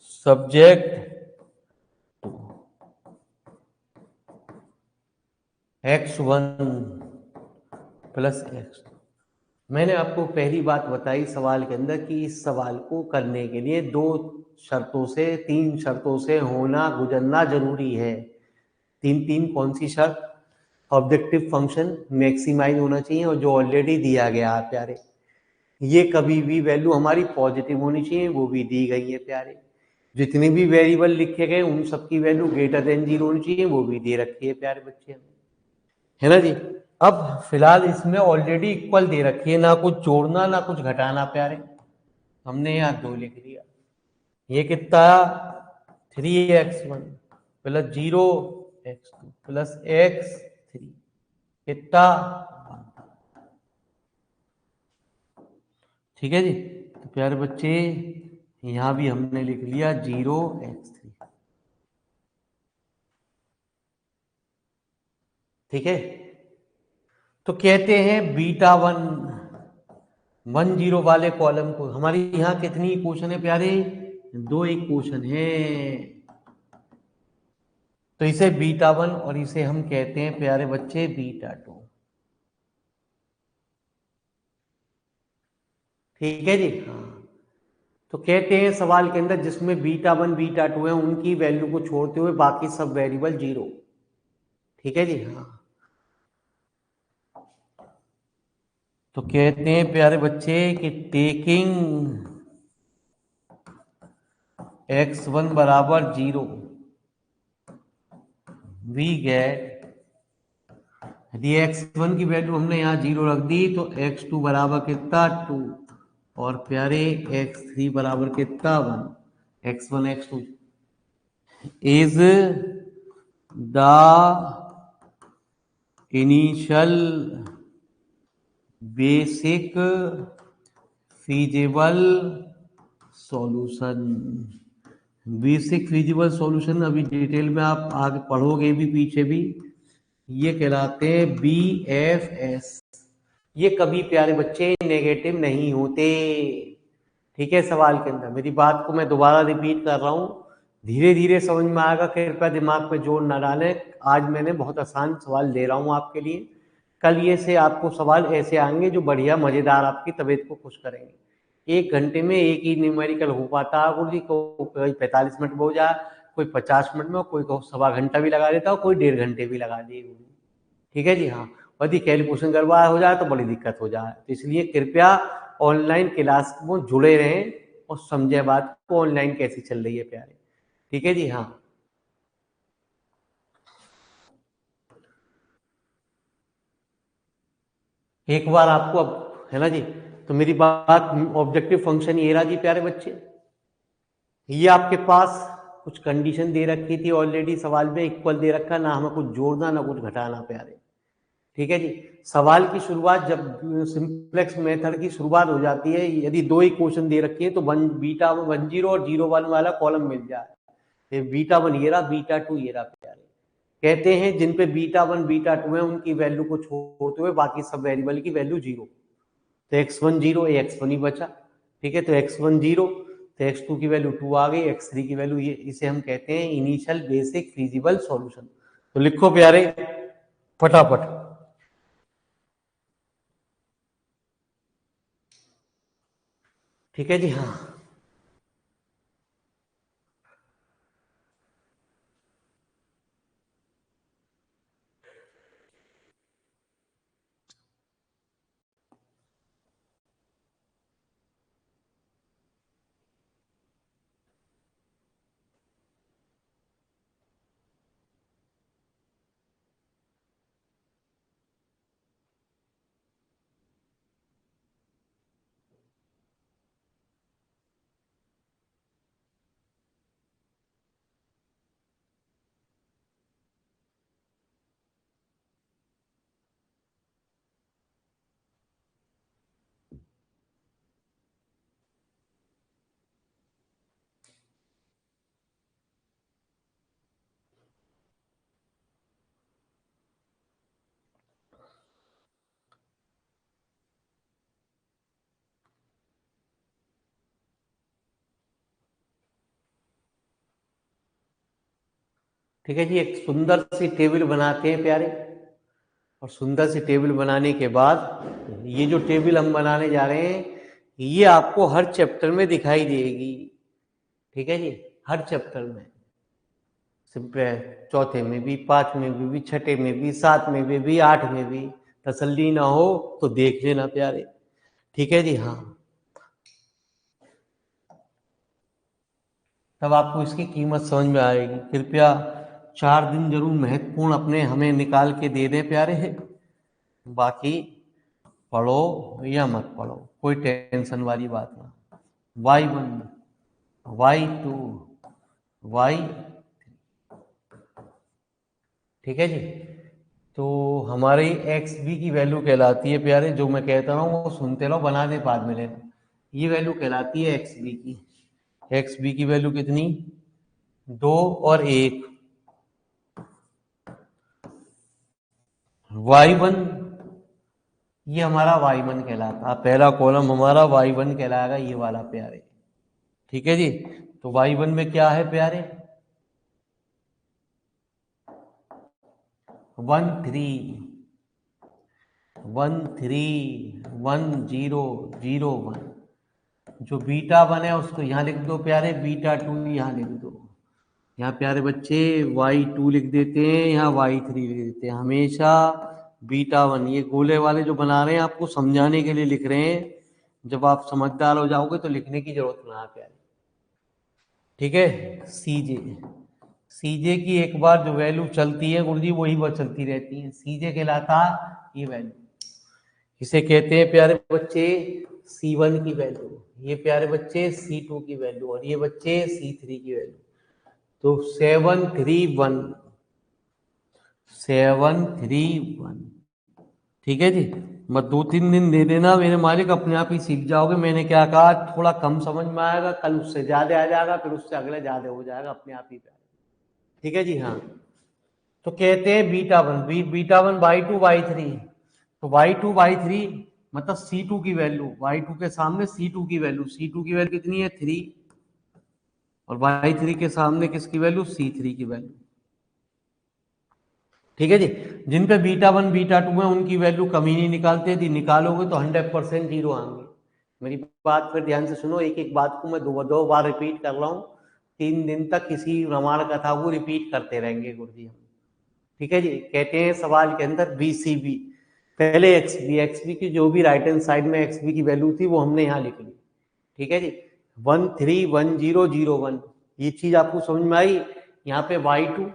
subject x1 plus x2। मैंने आपको पहली बात बताई सवाल के अंदर कि इस सवाल को करने के लिए 3 शर्तों से होना गुजरना जरूरी है। तीन कौन सी शर्त? ऑब्जेक्टिव फंक्शन मैक्सिमाइज होना चाहिए, और जो ऑलरेडी दिया गया है प्यारे, ये कभी भी वैल्यू हमारी पॉजिटिव होनी चाहिए, वो भी दी गई है प्यारे। जितने भी वेरिएबल लिखे गए उन सबकी वैल्यू ग्रेटर देन 0 होनी चाहिए, वो भी दे रखी है प्यारे बच्चे, है ना जी। अब फिलहाल इसमें ऑलरेडी इक्वल दे रखी है, ना कुछ जोड़ना ना कुछ घटाना प्यारे। हमने यहाँ 2 लिख दिया। ये कितना? 3x1 plus 0x2 plus x3 कितना? ठीक है जी। तो प्यारे बच्चे, यहां भी हमने लिख लिया 0x3। ठीक है। तो कहते हैं β1 10 वाले कॉलम को, हमारी यहाँ कितनी इक्वेशन है प्यारे? 2 इक्वेशन है। तो इसे β1 और इसे हम कहते हैं प्यारे बच्चे β2। ठीक है जी। हाँ। तो कहते हैं सवाल के अंदर जिसमें β1 β2 है उनकी वैल्यू को छोड़ते हुए बाकी सब वेरिएबल 0। ठीक है जी। हाँ। तो कहते हैं प्यारे बच्चे कि टेकिंग x1 बराबर 0 वी गेट, यदि x1 की वैल्यू हमने यहाँ 0 रख दी तो x2 बराबर कितना? 2, और प्यारे x3 बराबर कितना? 1। x1 x2 is the initial basic feasible solution. Basic feasible solution अभी डिटेल में आप आगे पढ़ोगे भी, पीछे भी, ये कहलाते हैं BFS। ये कभी प्यारे बच्चे नेगेटिव नहीं होते। ठीक है। सवाल के अंदर मेरी बात को मैं दोबारा रिपीट कर रहा हूं, धीरे धीरे समझ में आएगा, कृपया दिमाग में जोर ना डालें। आज मैंने बहुत आसान सवाल दे रहा हूं आपके लिए, कल ये से आपको सवाल ऐसे आएंगे जो बढ़िया मजेदार आपकी तबीयत को खुश करेंगे। 1 घंटे में एक ही न्यूमेरिकल हो पाता है गुरु जी, कोई 45 मिनट में हो जाए, कोई 50 मिनट में, कोई सवा घंटा भी लगा देता हो, कोई 1.5 घंटे भी लगा दिए गुरु जी। ठीक है जी। हाँ। यदि कैलकुलेशन करवा हो जाए तो बड़ी दिक्कत हो जाए, तो इसलिए कृपया ऑनलाइन क्लास में जुड़े रहें और समझे बात को ऑनलाइन कैसी चल रही है प्यारे। ठीक है जी। हाँ। एक बार आपको अब, है ना जी, तो मेरी बात, ऑब्जेक्टिव फंक्शन ये रहा जी प्यारे बच्चे। ये आपके पास कुछ कंडीशन दे रखी थी ऑलरेडी, सवाल में इक्वल दे रखा, ना हमें कुछ जोड़ना ना कुछ घटाना प्यारे। ठीक है जी। सवाल की शुरुआत जब सिंप्लेक्स मेथड की शुरुआत हो जाती है, यदि दो इक्वेशन दे रखी है तो बीटा 10 और 01 वाला कॉलम मिल जाए, बीटा 1 ये रहा, बीटा 2 ये रहा प्यारे। कहते हैं जिन पे बीटा 1 बीटा 2 है उनकी वैल्यू को छोड़ते हुए बाकी सब वेरिएबल की वैल्यू 0, तो x1 0, x1 ही बचा। ठीक है, तो x1 0, तो x2 की वैल्यू 2 आ गई, x3 की वैल्यू ये, इसे हम कहते हैं इनिशियल बेसिक फिजिबल सॉल्यूशन। तो लिखो प्यारे फटाफट। ठीक है जी। हाँ, ठीक है जी। एक सुंदर सी टेबल बनाते हैं प्यारे, और सुंदर सी टेबल बनाने के बाद ये जो टेबल हम बनाने जा रहे हैं ये आपको हर चैप्टर में दिखाई देगी। ठीक है जी, हर चैप्टर में, सिंपल, चौथे में भी, पांचवें में भी, छठे में भी, सात में भी, आठ में भी। तसल्ली ना हो तो देख लेना प्यारे। ठीक है जी। हाँ, तब आपको इसकी कीमत समझ में आएगी। कृपया 4 दिन जरूर महत्वपूर्ण अपने हमें निकाल के दे दें प्यारे। बाकी पढ़ो या मत पढ़ो, कोई टेंशन वाली बात ना। y1, y2, y, ठीक है जी। तो हमारी एक्स बी की वैल्यू कहलाती है प्यारे, जो मैं कहता हूँ वो सुनते रहो, बना दे बाद में लेना। ये वैल्यू कहलाती है एक्स बी की। एक्स बी की वैल्यू कितनी, 2 और 1। y1, ये हमारा y1 कहलाता है, पहला कॉलम हमारा y1 कहलाएगा, ये वाला प्यारे। ठीक है जी। तो y1 में क्या है प्यारे, 1 3 1 3 1 0 0 1। जो बीटा 1 है उसको यहाँ लिख दो प्यारे, बीटा 2 यहाँ लिख दो। यहाँ प्यारे बच्चे y2 लिख देते हैं, यहाँ y3 लिख देते हैं। हमेशा बीटा 1, ये गोले वाले जो बना रहे हैं आपको समझाने के लिए लिख रहे हैं, जब आप समझदार हो जाओगे तो लिखने की जरूरत ना प्यारे। ठीक है। सीजे, सीजे की एक बार जो वैल्यू चलती है गुरुजी वही वह चलती रहती है, सीजे कहलाता ये वैल्यू। इसे कहते हैं प्यारे बच्चे C1 की वैल्यू, ये प्यारे बच्चे C2 की वैल्यू, और ये बच्चे C3 की वैल्यू। तो 7 3 1, 7 3 1। ठीक है जी। मत 2-3 दिन दे देना मेरे मालिक, अपने आप ही सीख जाओगे। मैंने क्या कहा, थोड़ा कम समझ में आएगा, कल उससे ज्यादा आ जाएगा, फिर उससे अगले ज्यादा हो जाएगा अपने आप ही। ठीक है जी। हाँ, तो कहते हैं बीटा 1, बीटा 1 y2 y3। तो y2 y3 मतलब C2 की वैल्यू, y2 के सामने C2 की वैल्यू, C2 की वैल्यू कितनी है 3, और y3 के सामने किसकी वैल्यू, C3 की वैल्यू। ठीक है जी। जिन पे बीटा 1 बीटा 2 है उनकी वैल्यू कमी नहीं निकालते, यदि निकालोगे तो 100% जीरो आएंगे। मेरी बात फिर ध्यान से सुनो, एक एक बात को मैं दो बार रिपीट कर रहा हूँ। 3 दिन तक किसी रामायण कथा को रिपीट करते रहेंगे गुरुजी हम। ठीक है जी। कहते हैं सवाल के अंदर BCB, पहले XB की जो भी राइट हैंड साइड में XB की वैल्यू थी वो हमने यहाँ लिख ली। ठीक है जी। 1 3 1 0 0 1, ये चीज आपको समझ में आई। यहाँ पे y2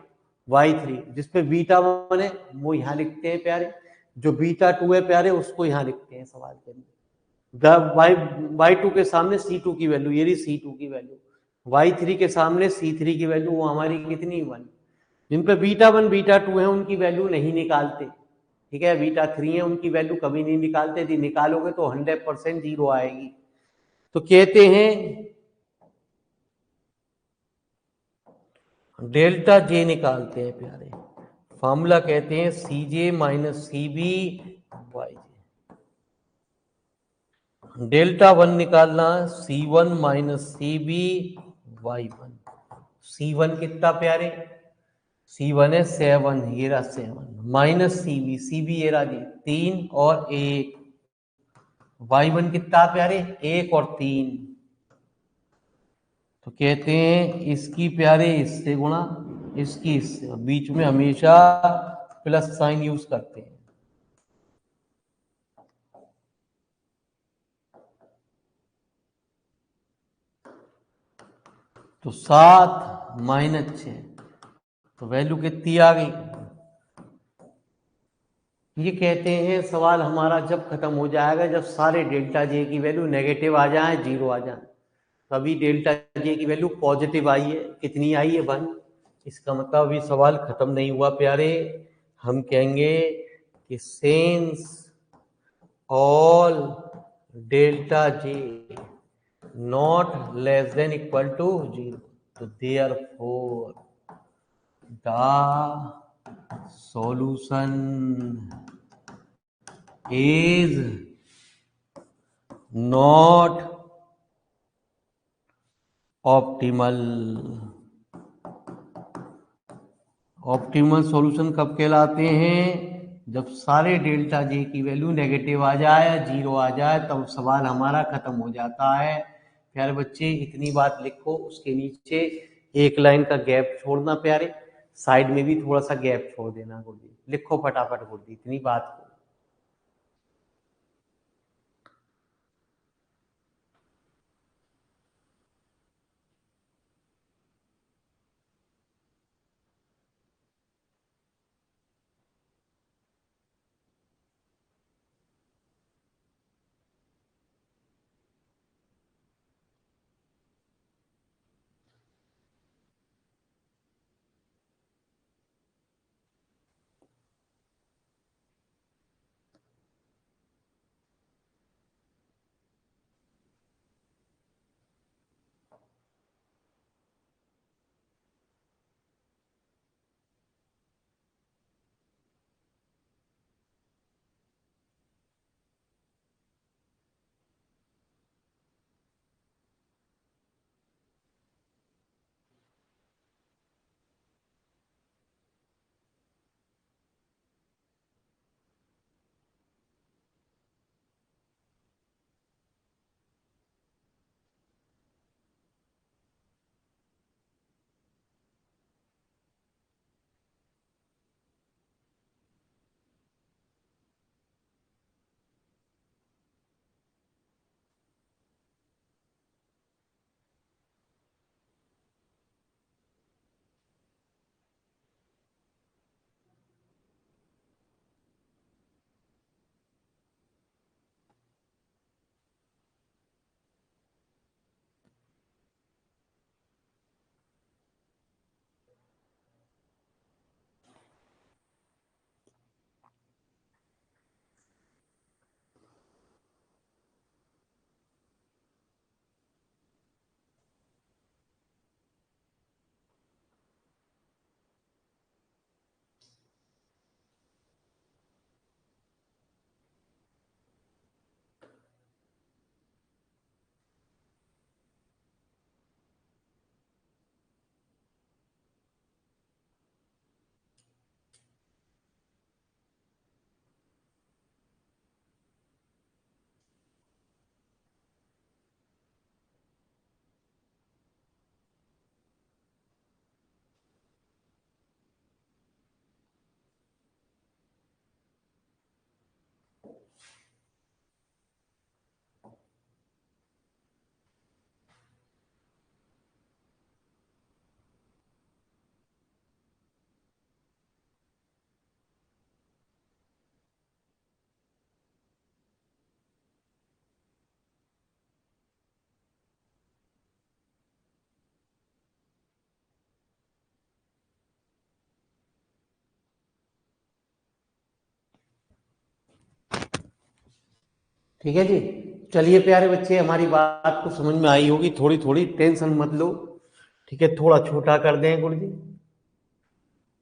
y3, जिसपे बीटा 1 है वो यहाँ लिखते हैं प्यारे, जो बीटा 2 है प्यारे उसको यहाँ लिखते हैं सवाल के अंदर। y2 के सामने C2 की वैल्यू, ये रही C2 की वैल्यू, y3 के सामने C3 की वैल्यू, वो हमारी कितनी 1। जिन पे बीटा 1 बीटा 2 है उनकी वैल्यू नहीं निकालते। ठीक है, बीटा 3 है, उनकी वैल्यू कभी नहीं निकालते थी, निकालोगे तो 100% जीरो आएगी। तो कहते हैं डेल्टा जे निकालते हैं प्यारे, फॉर्मूला कहते हैं C J minus C B Y J. Delta one निकालना C one minus C B Y one. C one कितना प्यारे, सी वन है 7, ये रहा 7 माइनस सी बी ये रहा जी 3 और 1, वाई वन कितना प्यारे 1 और 3। तो कहते हैं इसकी प्यारे इससे गुणा, इसकी इससे, बीच में हमेशा प्लस साइन यूज करते हैं। तो 7 माइनस 6, तो वैल्यू कितनी आ गई। ये कहते हैं सवाल हमारा जब खत्म हो जाएगा जब सारे डेल्टा जे की वैल्यू नेगेटिव आ जाए, जीरो आ जाए। तो अभी डेल्टा जे की वैल्यू पॉजिटिव आई है, कितनी आई है 1। इसका मतलब अभी सवाल खत्म नहीं हुआ प्यारे। हम कहेंगे कि since all delta J not less than equal to zero, तो therefore the solution is not optimal। Optimal solution कब कहलाते हैं, जब सारे डेल्टा जे की वैल्यू नेगेटिव आ जाए, जीरो आ जाए, तब सवाल हमारा खत्म हो जाता है। प्यारे बच्चे इतनी बात लिखो, उसके नीचे एक लाइन का गैप छोड़ना प्यारे, साइड में भी थोड़ा सा गैप छोड़ देना गुरुजी। लिखो फटाफट गुरुजी इतनी बात को। ठीक है जी। चलिए प्यारे बच्चे, हमारी बात को समझ में आई होगी, थोड़ी थोड़ी टेंशन मत लो। ठीक है, थोड़ा छोटा कर दें गुरु जी।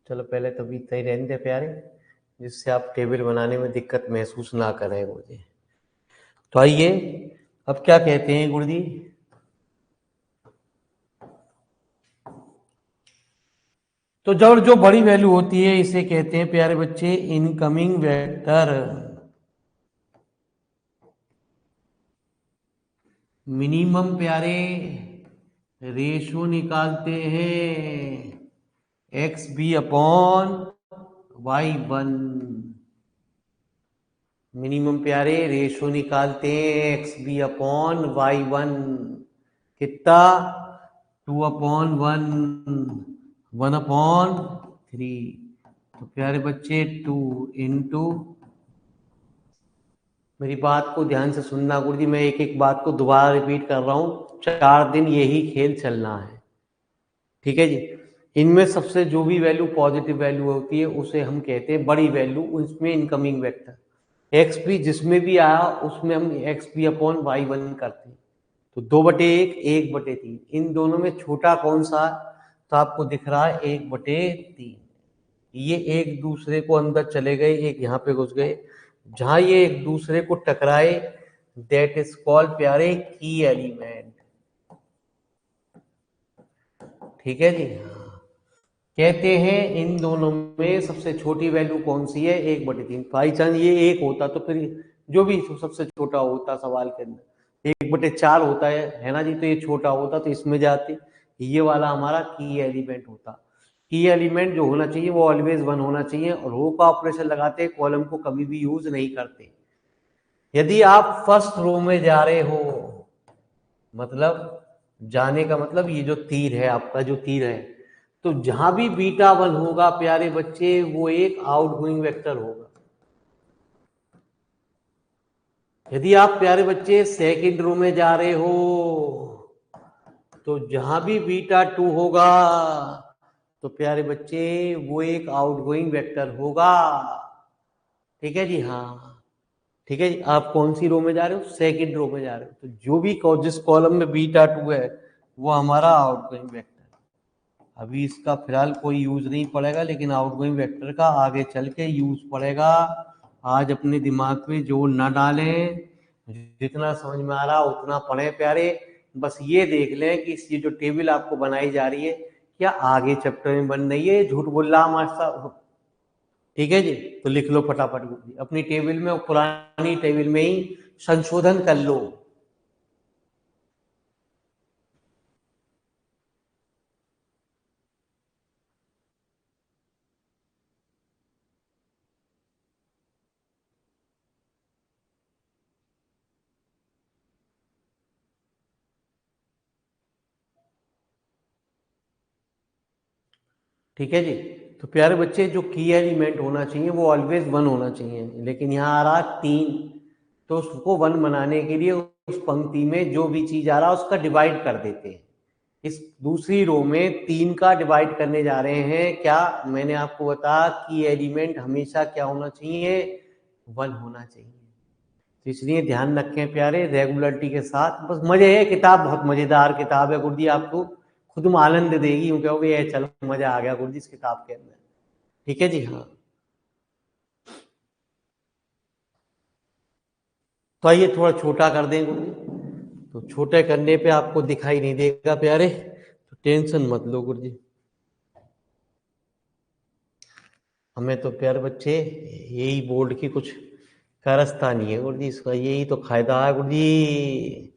चलो पहले तो भी सही रहने दे प्यारे, जिससे आप टेबल बनाने में दिक्कत महसूस ना करें गुरु जी। तो आइए, अब क्या कहते हैं गुरु जी। तो जब जो बड़ी वैल्यू होती है इसे कहते हैं प्यारे बच्चे इनकमिंग वेक्टर। मिनिमम प्यारे रेशो निकालते हैं x B upon y one. Minimum प्यारे रेशो निकालते हैं x B upon y one. कितना? 2/1, 1/3। तो प्यारे बच्चे 2 मेरी बात को ध्यान से सुनना गुरु जी, मैं एक एक बात को दोबारा रिपीट कर रहा हूं। 4 दिन यही खेल चलना है, ठीक है जी। इनमें सबसे जो भी वैल्यू पॉजिटिव वैल्यू होती है उसे हम कहते हैं बड़ी वैल्यू, उसमें इनकमिंग वेक्टर। एक्स पी जिसमें भी आया उसमें हम x P upon y one करते हैं। तो 2/1, 1/3, इन दोनों में छोटा कौन सा? तो आपको दिख रहा है 1/3। ये एक दूसरे को अंदर चले गए, एक यहाँ पे घुस गए। जहां ये एक दूसरे को टकराए दैट इज कॉल्ड प्यारे की एलिमेंट। ठीक है जी। कहते हैं इन दोनों में सबसे छोटी वैल्यू कौन सी है? 1/3। बाई चांस ये एक होता तो फिर जो भी सबसे छोटा होता सवाल के अंदर 1/4 होता है ना जी, तो ये छोटा होता तो इसमें जाते, ये वाला हमारा की एलिमेंट होता। की एलिमेंट जो होना चाहिए वो ऑलवेज 1 होना चाहिए, और रो का ऑपरेशन लगाते कॉलम को कभी भी यूज नहीं करते। यदि आप फर्स्ट रो में जा रहे हो, मतलब जाने का मतलब ये जो तीर है, आपका जो तीर है, तो जहां भी β1 होगा प्यारे बच्चे वो एक आउटगोइंग वेक्टर होगा। यदि आप प्यारे बच्चे सेकंड रो में जा रहे हो तो जहां भी β2 होगा तो प्यारे बच्चे वो एक आउटगोइंग वेक्टर होगा। ठीक है जी, हाँ। ठीक है जी, आप कौन सी रो में जा रहे हो? सेकंड रो में जा रहे हो, तो जो भी जिस कॉलम में β2 है वो हमारा आउटगोइंग वेक्टर। अभी इसका फिलहाल कोई यूज नहीं पड़ेगा, लेकिन आउटगोइंग वेक्टर का आगे चल के यूज पड़ेगा। आज अपने दिमाग पे जोर ना डालें, जितना समझ में आ रहा उतना पढ़े प्यारे। बस ये देख लें कि ये जो टेबल आपको बनाई जा रही है क्या आगे चैप्टर में बन रही है, झूठ बोल रहा मास्टर। ठीक है जी, तो लिख लो फटाफट अपनी टेबल में, और पुरानी टेबल में ही संशोधन कर लो। ठीक है जी। तो प्यारे बच्चे जो की एलिमेंट होना चाहिए वो ऑलवेज 1 होना चाहिए, लेकिन यहाँ आ रहा 3, तो उसको 1 बनाने के लिए उस पंक्ति में जो भी चीज आ रहा है उसका डिवाइड कर देते हैं। इस दूसरी रो में 3 का डिवाइड करने जा रहे हैं। क्या मैंने आपको बताया कि एलिमेंट हमेशा क्या होना चाहिए? 1 होना चाहिए। तो इसलिए ध्यान रखें प्यारे रेगुलरिटी के साथ। बस मजे है, किताब बहुत मजेदार किताब है गुरु जी, आपको खुद में आनंद देगी, यूं कहोगे ये चलो मजा आ गया गुरु जी इस किताब के अंदर। ठीक है जी, हाँ। तो आइए थोड़ा छोटा कर दें गुरु जी। तो छोटे करने पे आपको दिखाई नहीं देगा प्यारे, तो टेंशन मत लो गुरु जी। हमें तो प्यारे बच्चे यही बोर्ड की कुछ कारस्ता नहीं है गुरु जी, इसका यही तो फायदा है गुरु जी,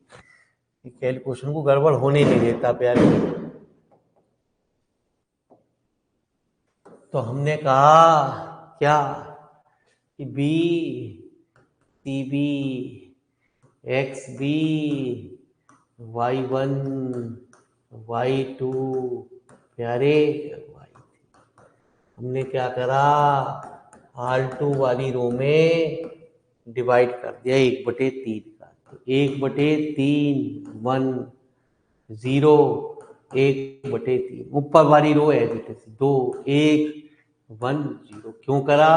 कैलकुलेशन को गड़बड़ होने नहीं देता प्यारे। तो हमने कहा क्या कि B C B X B y1 y2 प्यारे हमने क्या करा? R2 वाली रो में डिवाइड कर दिया 1/3 का। तो 1/3 1 0 1/3 ऊपर वाली रो है 2 1 1 0। क्यों करा?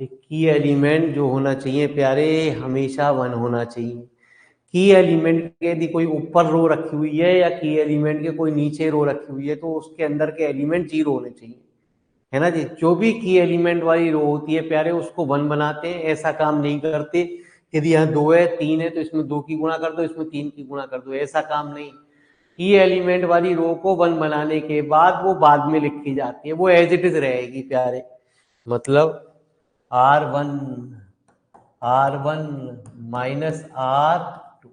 एक की एलिमेंट जो होना चाहिए प्यारे हमेशा 1 होना चाहिए। की एलिमेंट के यदि कोई ऊपर रो रखी हुई है या की एलिमेंट के कोई नीचे रो रखी हुई है तो उसके अंदर के एलिमेंट 0 होने चाहिए, है ना जी। जो भी की एलिमेंट वाली रो होती है प्यारे उसको 1 बनाते हैं, ऐसा काम नहीं करते यदि यहाँ 2 है 3 है तो इसमें 2 की गुणा कर दो, इसमें 3 की गुणा कर दो, ऐसा काम नहीं। की एलिमेंट वाली रो को 1 बनाने के बाद वो बाद में लिखी जाती है, वो एज इट इज रहेगी प्यारे। मतलब R1 माइनस R2,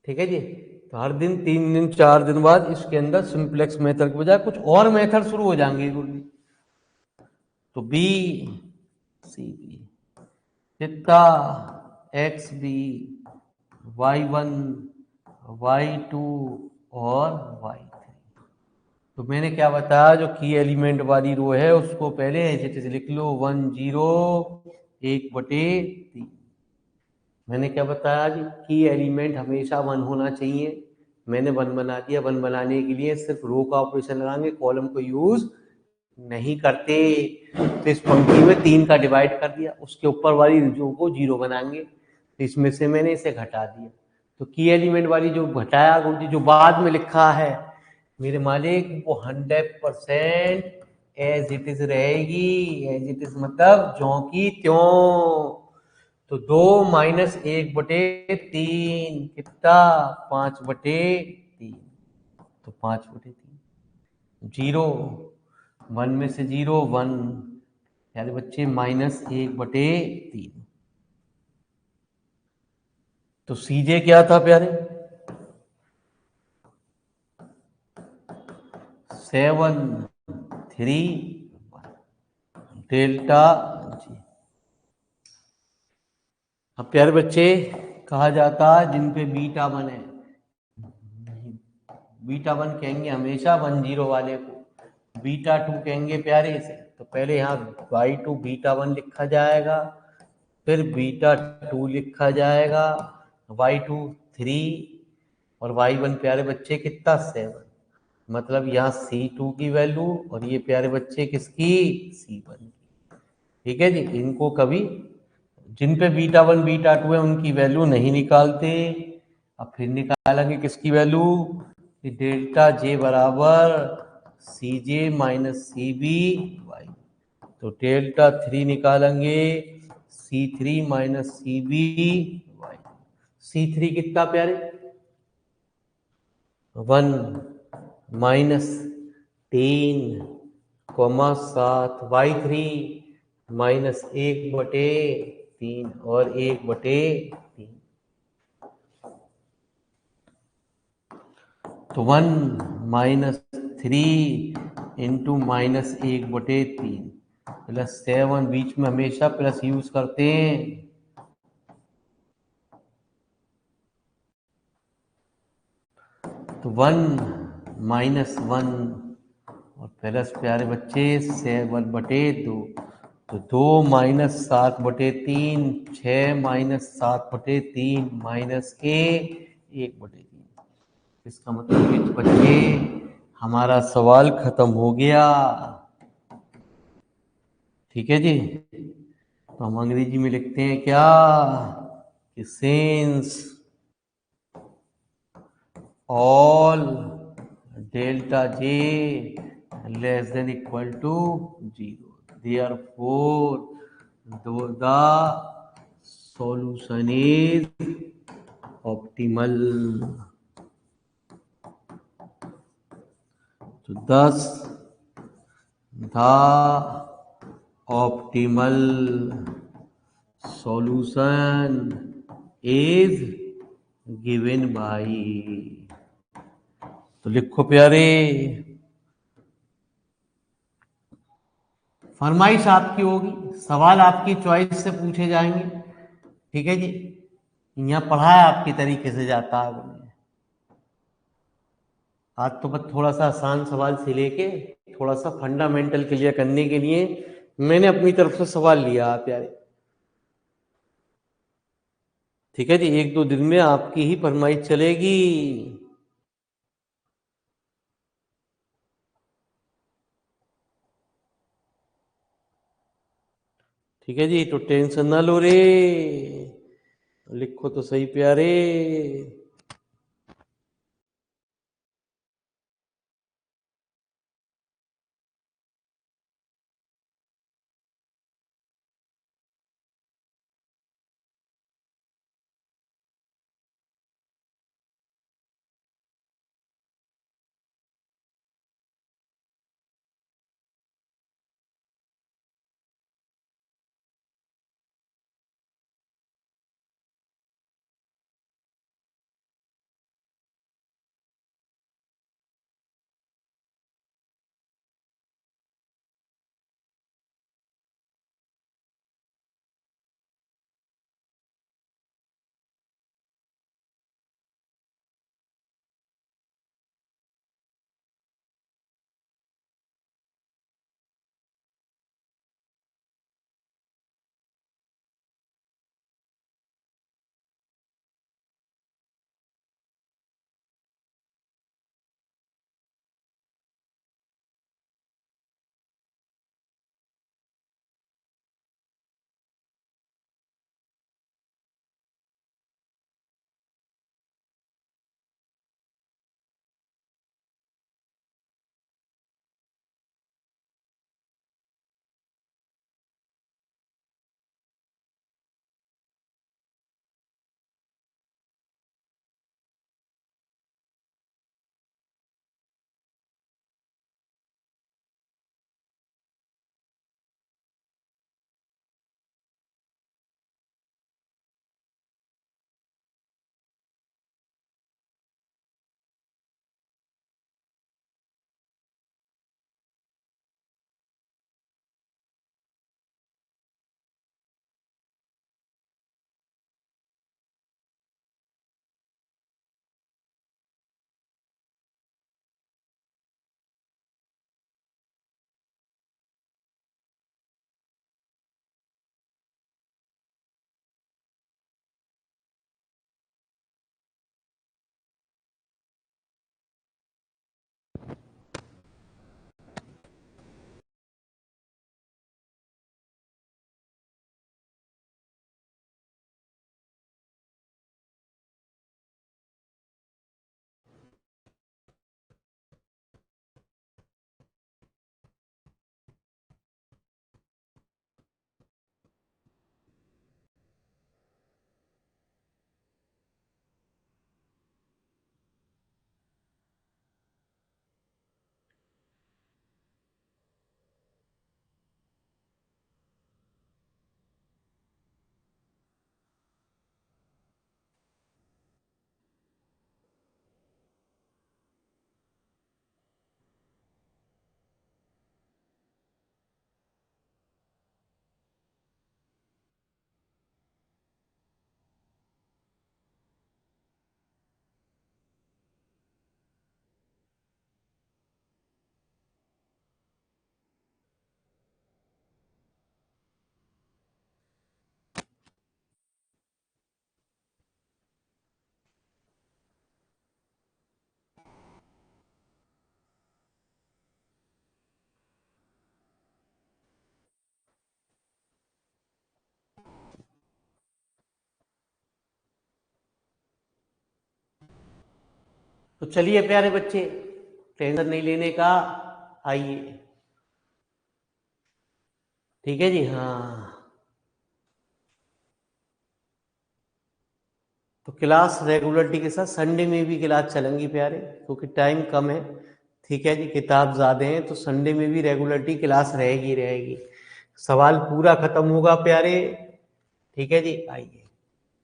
ठीक है जी। तो हर दिन 3 दिन 4 दिन बाद इसके अंदर सिंप्लेक्स मेथड के बजाय कुछ और मेथड शुरू हो जाएंगे गुरुजी। तो बी सी बी कितना एक्स बी Y1 Y2 और Y3। तो मैंने क्या बताया, जो की एलिमेंट वाली रो है उसको पहले ऐसे लिख लो 1 0 1/3। मैंने क्या बताया जी, की एलिमेंट हमेशा 1 होना चाहिए। मैंने 1 बना दिया। 1 बनाने के लिए सिर्फ रो का ऑपरेशन लगाएंगे, कॉलम को यूज नहीं करते। तो इस पंक्ति में 3 का डिवाइड कर दिया, उसके ऊपर वाली रो को 0 बनाएंगे, तो इसमें से मैंने इसे घटा दिया। तो की एलिमेंट वाली जो घटाया गुरुजी, जो बाद में लिखा है मेरे मालिक, वो 100% एज इट इज रहेगी। एज इट इज मतलब ज्यों की त्यों। तो 2 माइनस 1/3 कितना 5/3। तो 5/3 0, 1 में से 0 1, यानी बच्चे -1/3। तो सीजे क्या था प्यारे, 7 3 डेल्टा जी। अब प्यारे बच्चे कहा जाता है जिन पे बीटा 1 है, बीटा 1 कहेंगे हमेशा 1 0 वाले को, बीटा 2 कहेंगे प्यारे से। तो पहले यहाँ y2 बीटा 1 लिखा जाएगा, फिर बीटा 2 लिखा जाएगा, y2 3 और y1 प्यारे बच्चे कितना 7। मतलब यहाँ C2 की वैल्यू और ये प्यारे बच्चे किसकी, C1 की। ठीक है जी। इनको कभी जिन पे बीटा 1 बीटा 2 है उनकी वैल्यू नहीं निकालते। अब फिर निकालेंगे किसकी वैल्यू, डेल्टा जे बराबर सी J minus C B Y. तो डेल्टा 3 निकालेंगे C3 minus C B Y. C3 कितना प्यारे, 1 माइनस 3 7 Y3 -1/3 और 1/3। तो 1 -3 इंटू -1/3 +7, बीच में हमेशा प्लस यूज करते हैं। तो 1 -1 और प्लस प्यारे बच्चे 7/2। तो 2 -7/3 6 -7/3 -1/3। इसका मतलब कि बच्चे हमारा सवाल खत्म हो गया। ठीक है जी। तो हम अंग्रेजी में लिखते हैं क्या, कि since all delta J less than equal to 0 therefore the solution is optimal। तो thus the optimal solution is given by। तो लिखो प्यारे, फरमाइश आपकी होगी, सवाल आपकी चॉइस से पूछे जाएंगे। ठीक है जी। यहाँ पढ़ाया आपकी तरीके से जाता है। आज तो बस थोड़ा सा आसान सवाल से लेके थोड़ा सा फंडामेंटल क्लियर करने के लिए मैंने अपनी तरफ से सवाल लिया आप प्यारे। ठीक है जी। 1-2 दिन में आपकी ही फरमाइश चलेगी। ठीक है जी, तो टेंशन ना लो रे, लिखो तो सही प्यारे। तो चलिए प्यारे बच्चे, टेंशन नहीं लेने का, आइए। ठीक है जी, हाँ। तो क्लास रेगुलरिटी के साथ संडे में भी क्लास चलेंगी प्यारे, क्योंकि टाइम कम है। ठीक है जी, किताब ज़्यादा है, तो संडे में भी रेगुलरिटी क्लास रहेगी रहेगी। सवाल पूरा खत्म होगा प्यारे। ठीक है जी, आइए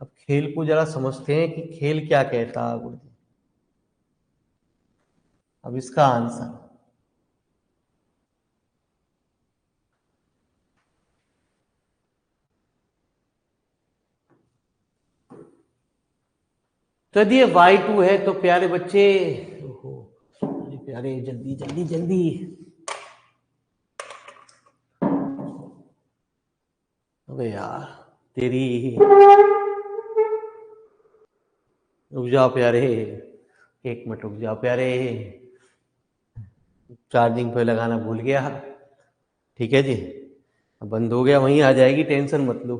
अब खेल को जरा समझते हैं कि खेल क्या कहता है गुरु जी। अब इसका आंसर, तो यदि ये y2 है तो प्यारे बच्चे, ओहो, अरे प्यारे जल्दी जल्दी जल्दी, अबे यार तेरी, रुक जाओ प्यारे, एक मिनट रुक जाओ प्यारे, चार्जिंग पे लगाना भूल गया। ठीक है जी, अब बंद हो गया, वहीं आ जाएगी, टेंशन मत लो।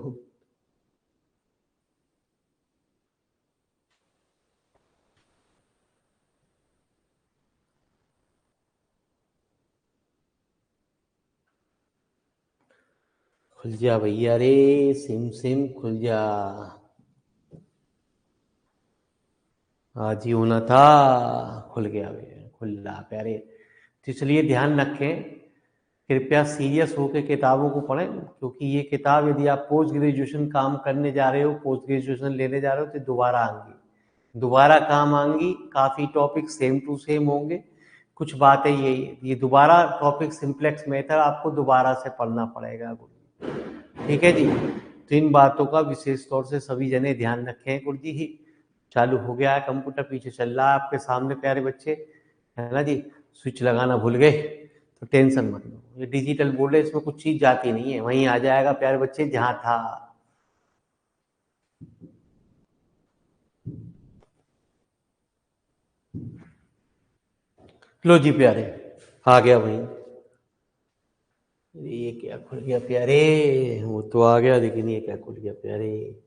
खुल जा भैया रे, सिम सिम खुल जा। आज ही होना था, खुल गया भैया, खुल रहा प्यारे। तो इसलिए ध्यान रखें, कृपया सीरियस होकर किताबों को पढ़ें, क्योंकि ये किताब यदि आप पोस्ट ग्रेजुएशन काम करने जा रहे हो, पोस्ट ग्रेजुएशन लेने जा रहे हो, तो दोबारा आएंगी, दोबारा काम आएंगी। काफ़ी टॉपिक सेम टू सेम होंगे, कुछ बातें यही है, ये दोबारा टॉपिक सिंप्लेक्स मेथड आपको दोबारा से पढ़ना पड़ेगा। ठीक है जी, तो इन बातों का विशेष तौर से सभी जने ध्यान रखें। गुरुजी ही चालू हो गया है, कंप्यूटर पीछे चल रहा है आपके सामने प्यारे बच्चे, है ना जी। स्विच लगाना भूल गए तो टेंशन मत लो, ये डिजिटल बोर्ड है, इसमें कुछ चीज जाती नहीं है, वहीं आ जाएगा प्यारे बच्चे जहां था। लो जी प्यारे, आ गया वहीं। ये क्या खुल गया प्यारे, वो तो आ गया, लेकिन ये क्या खुल गया प्यारे,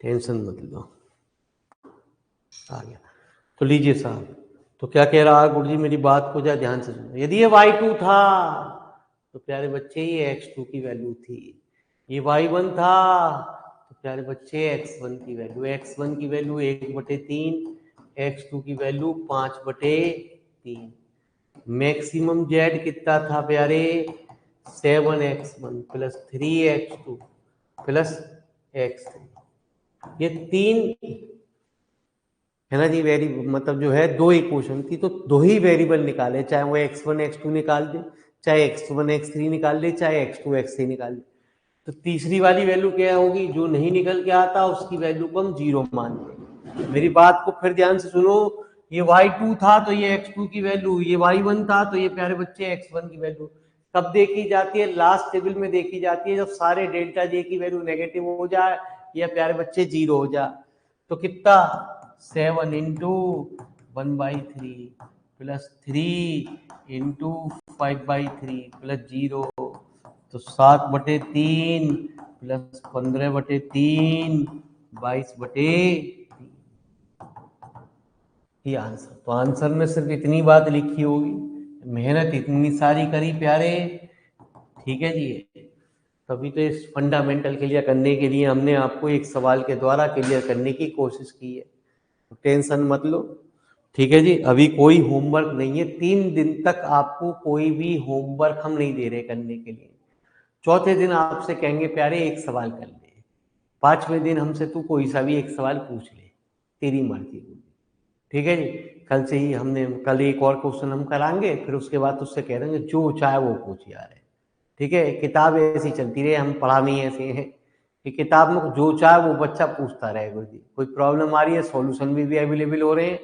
टेंशन मत लो, आ गया। तो लीजिए साहब, तो क्या कह रहा है गुरुजी, मेरी बात को जा ध्यान से सुनो। यदि ये y2 था तो प्यारे बच्चे ये x2 की वैल्यू थी, ये y1 था तो प्यारे बच्चे x1 की वैल्यू, x1 की वैल्यू 1/3, x2 की वैल्यू 5/3। मैक्सिमम z कितना था प्यारे, 7x1 plus 3x2 plus x3। ये तीन है ना जी, वेरी मतलब जो है दो इक्वेशन थी, तो दो ही वेरिएबल निकाले, चाहे वो x1 x2 निकाल दे, चाहे x1 x3 निकाल दे, चाहे x2 x3 निकाल दे। तो तीसरी वाली वैल्यू क्या होगी, जो नहीं निकल के आता उसकी वैल्यू को हम 0 मानते हैं। मेरी बात को फिर ध्यान से सुनो, ये y2 था तो ये x2 की वैल्यू, ये y1 था तो ये प्यारे बच्चे x1 की वैल्यू कब देखी जाती है, लास्ट टेबल में देखी जाती है, जब सारे डेल्टा जे की वैल्यू नेगेटिव हो जाए या प्यारे बच्चे 0 हो जाए। तो कितना, 7 इंटू 1/3 प्लस 3 इंटू 5/3 प्लस 0, तो 7/3 प्लस 15/3 22/3, ये आंसर। तो आंसर में सिर्फ इतनी बात लिखी होगी, मेहनत इतनी सारी करी प्यारे, ठीक है जी। तभी तो इस फंडामेंटल क्लियर करने के लिए हमने आपको एक सवाल के द्वारा क्लियर करने की कोशिश की है, तो टेंशन मत लो, ठीक है जी। अभी कोई होमवर्क नहीं है, 3 दिन तक आपको कोई भी होमवर्क हम नहीं दे रहे करने के लिए। चौथे दिन आपसे कहेंगे प्यारे एक सवाल कर ले, 5वें दिन हमसे तू कोई सा भी एक सवाल पूछ ले, तेरी मर्जी। ठीक है जी, कल से ही हमने, कल एक और क्वेश्चन हम कराएंगे, फिर उसके बाद उससे कह देंगे जो चाहे वो पूछ यार है। ठीक है, किताब ऐसी चलती रहे, हम पढ़ा नहीं ऐसे हैं कि किताब में जो चाहे वो बच्चा पूछता रहे। गुरु जी कोई प्रॉब्लम आ रही है, सॉल्यूशन भी अवेलेबल हो रहे हैं,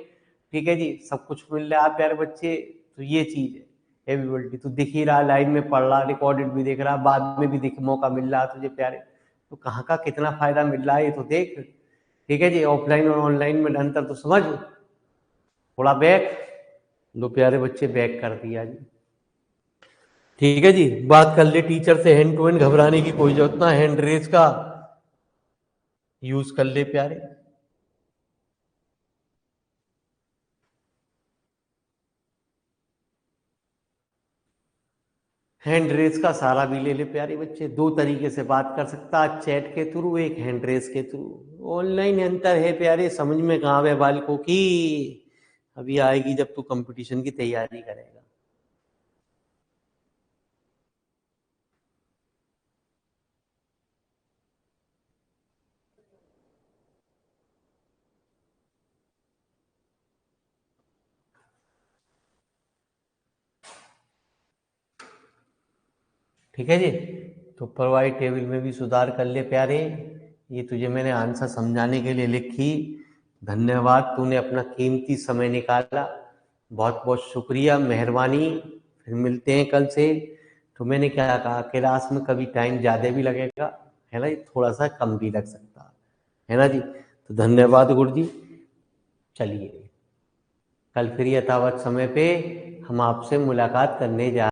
ठीक है जी, सब कुछ मिल रहा है प्यारे बच्चे। तो ये चीज है एबिलिटी, तो दिख ही रहा, लाइव में पढ़ रहा, रिकॉर्डेड भी देख रहा, बाद में भी दिख मौका मिल रहा तुझे प्यारे, तो कहाँ का कितना फायदा मिल रहा है ये तो देख। ठीक है जी, ऑफलाइन और ऑनलाइन में अंतर तो समझ, थोड़ा बैक लो प्यारे बच्चे, बैक कर दिया जी। ठीक है जी, बात कर ले टीचर से, हैंड टू हैंड घबराने की कोई जरूरत ना, हैंड रेस का यूज कर ले प्यारे। हैंड रेस का सारा भी ले ले प्यारे बच्चे, दो तरीके से बात कर सकता है, चैट के थ्रू, एक हैंड रेस के थ्रू। ऑनलाइन अंतर है प्यारे, समझ में कहाँ है बालकों की, अभी आएगी जब तू कंपटीशन की तैयारी करेगा। ठीक है जी, तो प्रोवाइड टेबल में भी सुधार कर ले प्यारे। ये तुझे मैंने आंसर समझाने के लिए लिखी, धन्यवाद, तूने अपना कीमती समय निकाला, बहुत बहुत शुक्रिया, मेहरबानी। फिर मिलते हैं कल से। तो मैंने क्या कहा, क्लास में कभी टाइम ज़्यादा भी लगेगा, है ना, थोड़ा सा कम भी लग सकता है ना जी। तो धन्यवाद गुरु जी, चलिए कल फिर यथावत समय पे हम आपसे मुलाकात करने जा